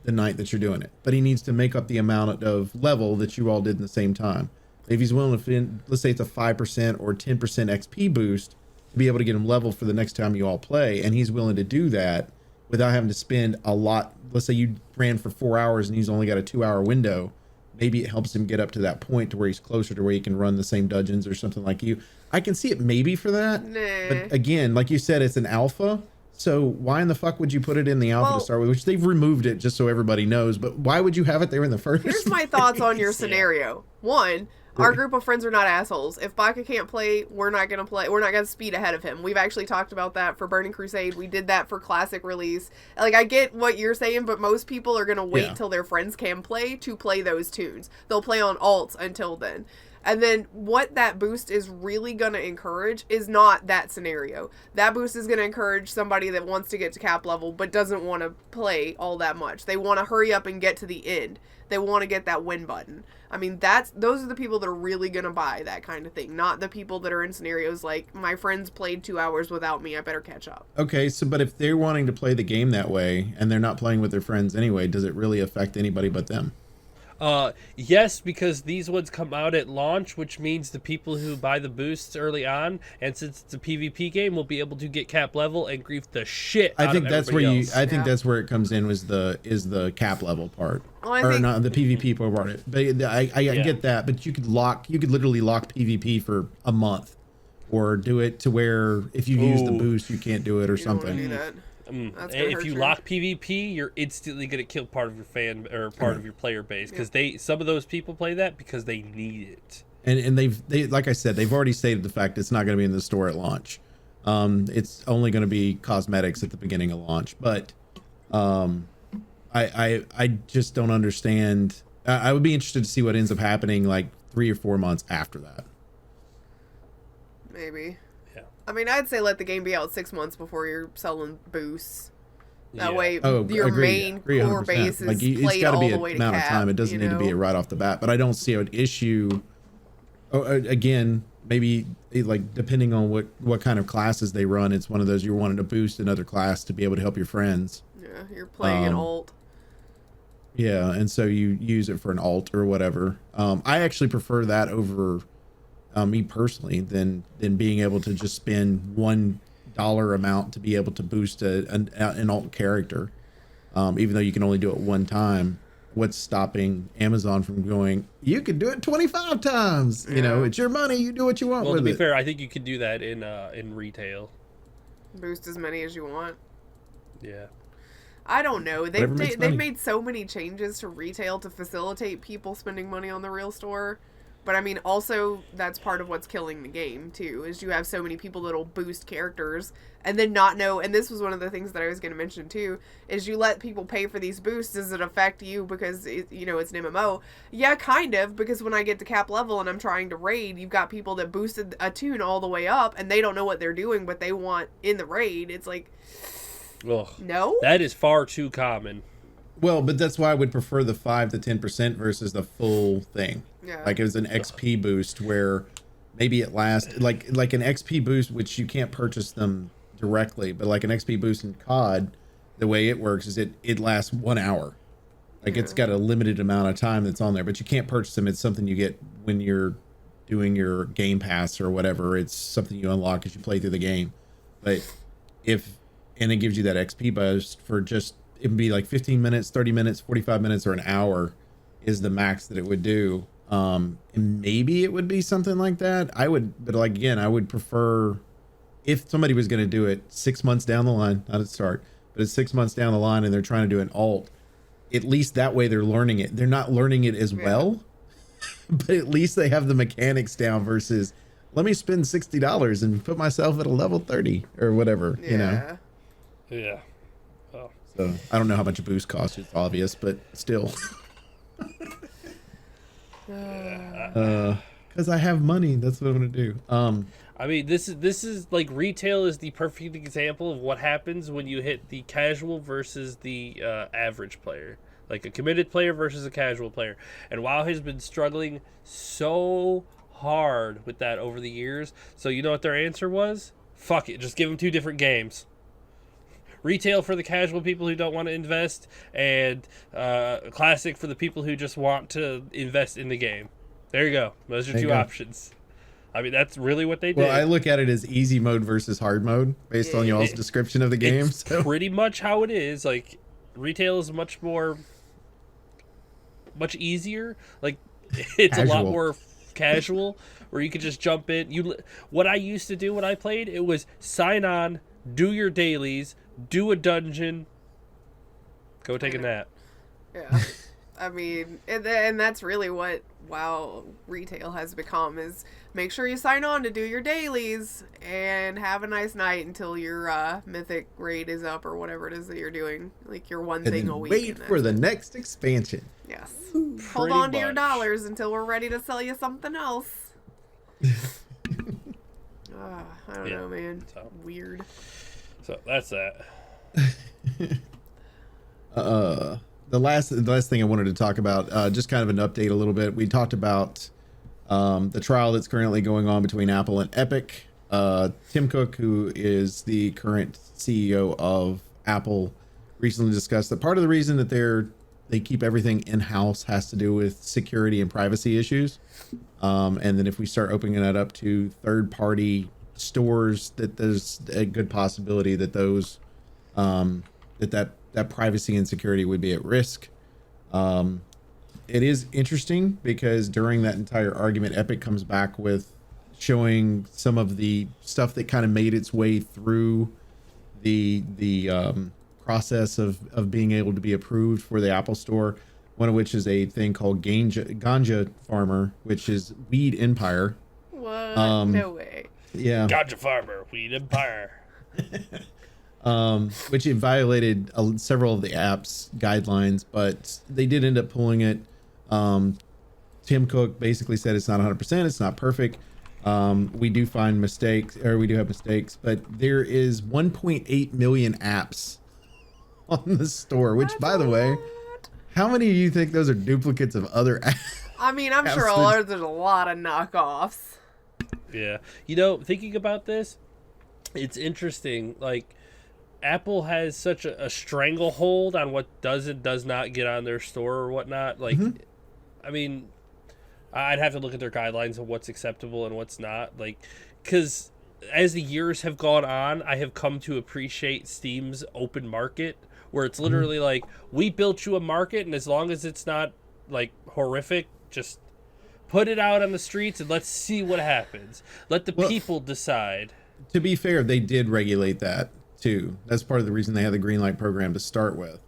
the night that you're doing it, but he needs to make up the amount of level that you all did in the same time. If he's willing to, let's say it's a 5% or 10% XP boost to be able to get him level for the next time you all play, and he's willing to do that without having to spend a lot. Let's say you ran for 4 hours and he's only got a 2-hour window. Maybe it helps him get up to that point to where he's closer to where he can run the same dungeons or something like you. I can see it maybe for that. Nah. But again, like you said, it's an alpha. So why in the fuck would you put it in the alpha to start with? Which they've removed it just so everybody knows. But why would you have it there in the first Here's my thoughts on your scenario. One, our group of friends are not assholes. If Baka can't play, we're not going to play. We're not going to speed ahead of him. We've actually talked about that for Burning Crusade. We did that for Classic Release. Like, I get what you're saying, but most people are going to wait till their friends can play to play those tunes. They'll play on alts until then. And then what that boost is really going to encourage is not that scenario. That boost is going to encourage somebody that wants to get to cap level but doesn't want to play all that much. They want to hurry up and get to the end. They want to get that win button. I mean, those are the people that are really going to buy that kind of thing, not the people that are in scenarios like, my friends played 2 hours without me, I better catch up. Okay, so but if they're wanting to play the game that way and they're not playing with their friends anyway, does it really affect anybody but them? Yes, because these ones come out at launch, which means the people who buy the boosts early on, and since it's a PvP game, will be able to get cap level and grief the shit out of everybody else. I think that's where it comes in, is the cap level part. Well, or not the PvP part. But I get that, but you could literally lock PvP for a month, or do it to where if you use the boost, you can't do it or something. Do that. If you lock PvP, you're instantly going to kill part of your fan or part of your player base, because some of those people play that because they need it. And they like I said, they've already stated the fact it's not going to be in the store at launch. It's only going to be cosmetics at the beginning of launch. But I just don't understand. I would be interested to see what ends up happening like 3 or 4 months after that. Maybe. I mean, I'd say let the game be out 6 months before you're selling boosts. That way, your main core base is played all the way to cap. Amount of time. It doesn't need to be it right off the bat. But I don't see an issue. Again, maybe like depending on what kind of classes they run, it's one of those you're wanting to boost another class to be able to help your friends. Yeah, you're playing an alt. Yeah, and so you use it for an alt or whatever. I actually prefer that over. Me personally, than being able to just spend $1 amount to be able to boost an alt character, even though you can only do it one time. What's stopping Amazon from going, you can do it 25 times? You know, it's your money, you do what you want with it. Well, to be fair, I think you could do that in retail. Boost as many as you want. Yeah. I don't know. They've made so many changes to retail to facilitate people spending money on the real store. But I mean, also, that's part of what's killing the game, too, is you have so many people that'll boost characters and then not know, and this was one of the things that I was going to mention, too, is you let people pay for these boosts. Does it affect you because, it's an MMO? Yeah, kind of, because when I get to cap level and I'm trying to raid, you've got people that boosted a tune all the way up, and they don't know what they're doing, but they want in the raid. It's like, ugh, no? That is far too common. Well, but that's why I would prefer the 5 to 10% versus the full thing. Yeah. Like it was an XP boost where maybe it lasts like an XP boost, which you can't purchase them directly, but like an XP boost in COD, the way it works is it lasts 1 hour. Like it's got a limited amount of time that's on there, but you can't purchase them. It's something you get when you're doing your Game Pass or whatever. It's something you unlock as you play through the game. But and it gives you that XP boost for just, it would be like 15 minutes, 30 minutes, 45 minutes, or an hour is the max that it would do. And maybe it would be something like that. But like, again, I would prefer if somebody was going to do it 6 months down the line, not at start, but it's 6 months down the line and they're trying to do an alt. At least that way they're learning it. They're not learning it as well, but at least they have the mechanics down versus let me spend $60 and put myself at a level 30 or whatever, you know? Yeah. Oh. So I don't know how much a boost costs. It's obvious, but still. Because I have money. That's what I'm going to do. I mean, this is like retail is the perfect example of what happens when you hit the casual versus the average player, like a committed player versus a casual player. And WoW has been struggling so hard with that over the years. So you know what their answer was? Fuck it, just give them 2 different games. Retail for the casual people who don't want to invest, and classic for the people who just want to invest in the game. There you go. Those are 2 options. I mean, that's really what they did. Well, I look at it as easy mode versus hard mode based on y'all's description of the game. It's pretty much how it is. Like, retail is much easier. Like, it's casual. a lot more casual, where you could just jump in. What I used to do when I played, it was sign on, do your dailies, do a dungeon, go take a nap. Yeah. I mean, and that's really what WoW retail has become, is make sure you sign on to do your dailies and have a nice night until your mythic raid is up or whatever it is that you're doing. Like your one thing a week. Wait for the next expansion. Yes. Hold on to your dollars until we're ready to sell you something else. I don't know, man. So, weird. So that's that. The last thing I wanted to talk about, just kind of an update a little bit. We talked about the trial that's currently going on between Apple and Epic. Tim Cook, who is the current CEO of Apple, recently discussed that part of the reason that they keep everything in-house has to do with security and privacy issues. And then if we start opening that up to third-party stores, that there's a good possibility that those that privacy and security would be at risk. It is interesting because during that entire argument, Epic comes back with showing some of the stuff that kind of made its way through the process of being able to be approved for the Apple Store. One of which is a thing called Ganja Farmer, which is Weed Empire. What? No way. Yeah. Ganja Farmer, Weed Empire. Which it violated several of the app's guidelines, but they did end up pulling it. Tim Cook basically said it's not 100%, it's not perfect. We do have mistakes, but there is 1.8 million apps on the store, which, by the way, how many of you think those are duplicates of other apps? I mean, I'm sure there's a lot of knockoffs. Yeah. You know, thinking about this, it's interesting. Like, Apple has such a stranglehold on what does and does not get on their store or whatnot. Like, I mean, I'd have to look at their guidelines of what's acceptable and what's not. Like, because as the years have gone on, I have come to appreciate Steam's open market, where it's literally like, we built you a market, and as long as it's not, like, horrific, just put it out on the streets and let's see what happens. Let the people decide. To be fair, they did regulate that too. That's part of the reason they had the green light program to start with.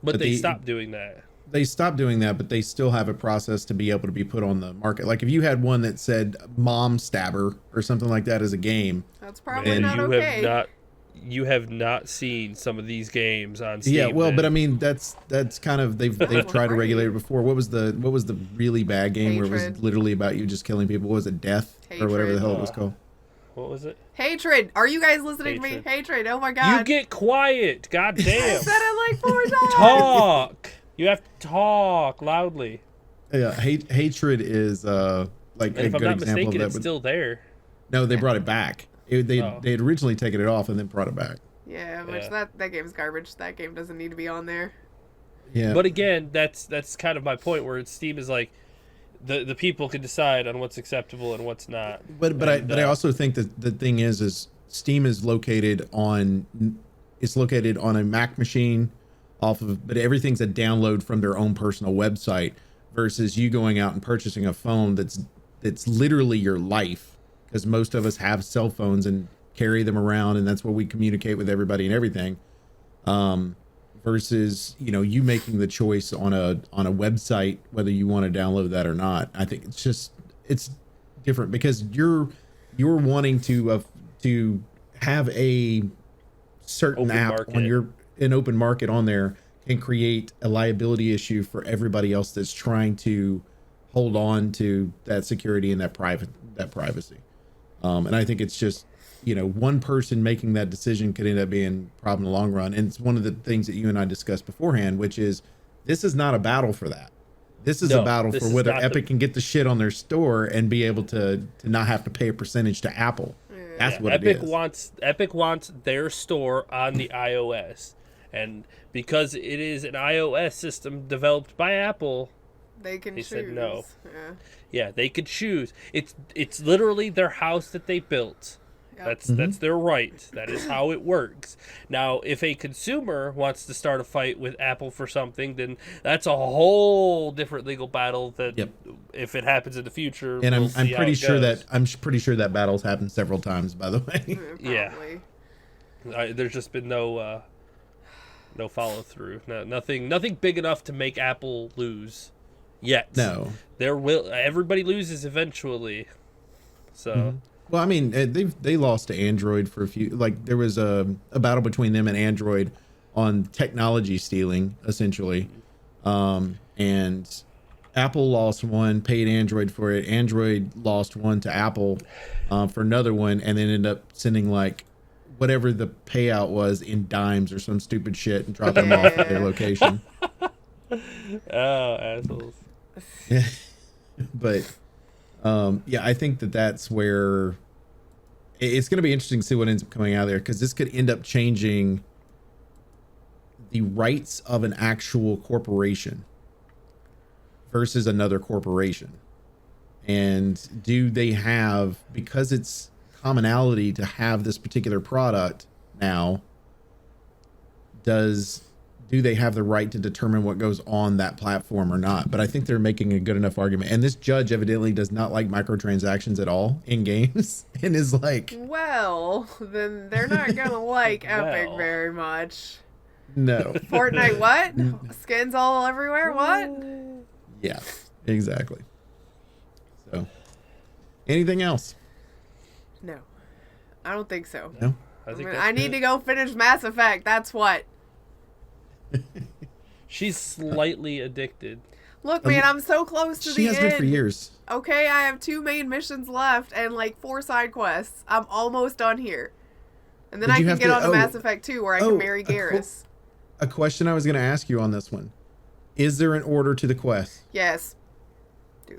But they stopped doing that. They stopped doing that, but they still have a process to be able to be put on the market. Like if you had one that said Mom Stabber or something like that as a game, that's probably not okay. You have not seen some of these games on Steam. Yeah, well, but I mean that's kind of they've tried to regulate it before. What was the really bad game Hatred. where it was literally about you just killing people? What was it, Death? Hatred. Or whatever the hell it was called? What was it? Hatred. Are you guys listening to me? Hatred. Oh my god. You get quiet. God damn. I said it like 4 times. Talk. You have to talk loudly. Yeah, hatred is like And a if I'm good not example mistaken, of that. it's still there. No, they brought it back. They had originally taken it off and then brought it back. Yeah, which that game's garbage. That game doesn't need to be on there. Yeah. But again, that's kind of my point, where Steam is like, the people can decide on what's acceptable and what's not. But I also think that the thing is Steam is located on a Mac machine but everything's a download from their own personal website versus you going out and purchasing a phone that's literally your life, because most of us have cell phones and carry them around, and that's where we communicate with everybody and everything. Versus, you making the choice on a website whether you want to download that or not. I think it's different because you're wanting to have a certain Open app market. on an open market on there and create a liability issue for everybody else that's trying to hold on to that security and that privacy. And I think it's just, one person making that decision could end up being a problem in the long run. And it's one of the things that you and I discussed beforehand, which is this is not a battle for that. This is a battle for whether Epic can get the shit on their store and be able to not have to pay a percentage to Apple. That's what Epic it is. Epic wants their store on the iOS. And because it is an iOS system developed by Apple, they choose. said no. Yeah, they could choose. It's literally their house that they built. Yep. That's their right. That is how it works. Now, if a consumer wants to start a fight with Apple for something, then that's a whole different legal battle that if it happens in the future. And I'm pretty sure that battle's happened several times, by the way. Yeah. There's just been no follow through. Nothing big enough to make Apple lose yet. No. Everybody loses eventually. So mm-hmm. Well, I mean, they lost to Android for a few. Like there was a battle between them and Android on technology stealing, essentially, and Apple lost one, paid Android for it. Android lost one to Apple for another one, and then ended up sending like whatever the payout was in dimes or some stupid shit and dropped them off at their location. Oh, assholes. Yeah, but. I think that's where it's going to be interesting to see what ends up coming out of there, because this could end up changing the rights of an actual corporation versus another corporation. And do they have, because it's commonality to have this particular product now, do they have the right to determine what goes on that platform or not? But I think they're making a good enough argument. And this judge evidently does not like microtransactions at all in games and is like... Well, then they're not going to like Epic very much. No. Fortnite what? Skins all everywhere? What? Yeah, exactly. So, anything else? No. I don't think so. No? I need to go finish Mass Effect. That's what. She's slightly addicted. Look, man, I'm so close to the end. She has been for years. Okay, I have 2 main missions left and like 4 side quests. I'm almost done here. And then I can get on to Mass Effect 2 where I can marry Garrus. A question I was going to ask you on this one. Is there an order to the quest? Yes.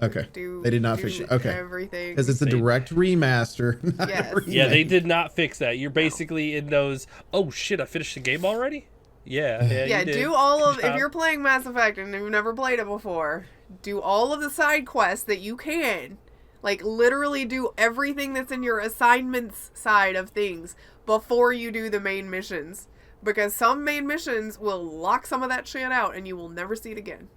Okay. They did not fix it. Okay. Everything. Because it's a direct remaster. Yes. Yeah, they did not fix that. You're basically in those, oh shit, I finished the game already? Yeah, do all of, if you're playing Mass Effect and you've never played it before, do all of the side quests that you can. Like, literally do everything that's in your assignments side of things before you do the main missions. Because some main missions will lock some of that shit out and you will never see it again.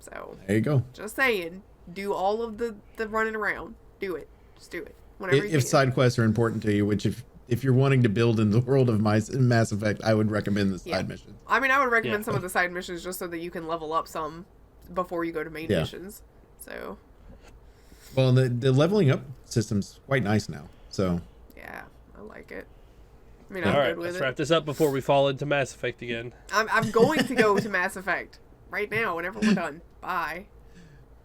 So, there you go. Just saying, do all of the running around. Do it. Just do it. Whenever you can. If side quests are important to you, which if you're wanting to build in the world of Mass Effect, I would recommend the side missions. I mean, I would recommend some of the side missions just so that you can level up some before you go to main missions. So. Well, the leveling up system's quite nice now. So. Yeah, I like it. I mean, I'm good with it. Let's wrap this up before we fall into Mass Effect again. I'm going to go to Mass Effect right now whenever we're done. Bye.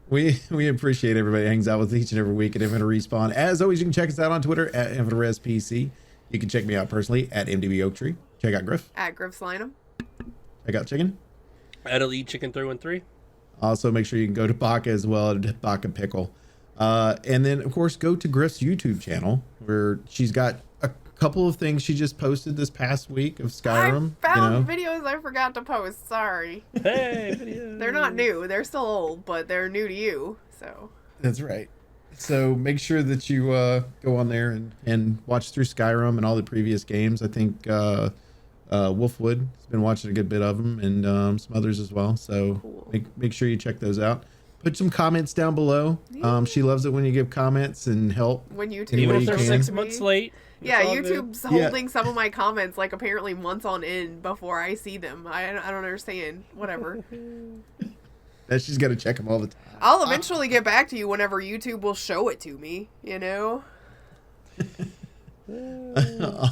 We appreciate everybody that hangs out with us each and every week at Infinite Respawn. As always, you can check us out on Twitter at InfiniteResPC. You can check me out personally at MDB Oaktree. Check out Griff. At Griff Slineham. Check out Chicken. At Elite Chicken 313. Also, make sure you can go to Baka as well, at Baka Pickle. And then, of course, go to Griff's YouTube channel, where she's got a couple of things she just posted this past week of Skyrim. I found videos I forgot to post. Sorry. Hey, videos. They're not new. They're still old, but they're new to you. So. That's right. So make sure that you go on there and watch through Skyrim and all the previous games. I think Wolfwood has been watching a good bit of them, and some others as well. So cool. make sure you check those out. Put some comments down below. She loves it when you give comments and help. When YouTube, even if they're they're 6 months late. Yeah, YouTube's holding some of my comments like apparently months on end before I see them. I don't understand. Whatever. That she's got to check them all the time. I'll eventually get back to you whenever YouTube will show it to me. You know.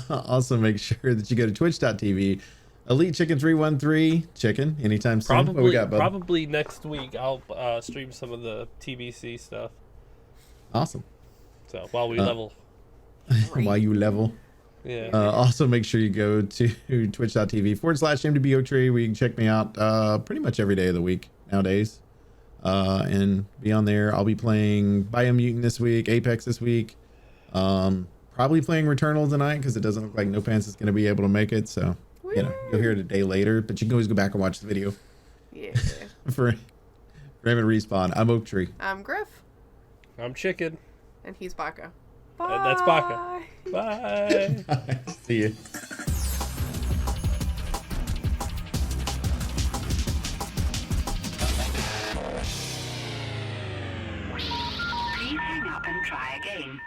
Also, make sure that you go to twitch.tv. Elite Chicken 313 Chicken anytime soon. Probably, what we got, bud? probably next week I'll stream some of the TBC stuff. Awesome. So while we level. While you level. Yeah. Also, make sure you go to twitch.tv/MDBOaktree, where you can check me out pretty much every day of the week nowadays. And be on there. I'll be playing Biomutant this week, Apex this week. Probably playing Returnal tonight, because it doesn't look like No Pants is going to be able to make it. So, you'll hear it a day later. But you can always go back and watch the video. Yeah. For Raymond Respawn, I'm Oak Tree. I'm Griff. I'm Chicken. And he's Baka. Bye. That's Baka. Bye. See you. Please hang up and try again.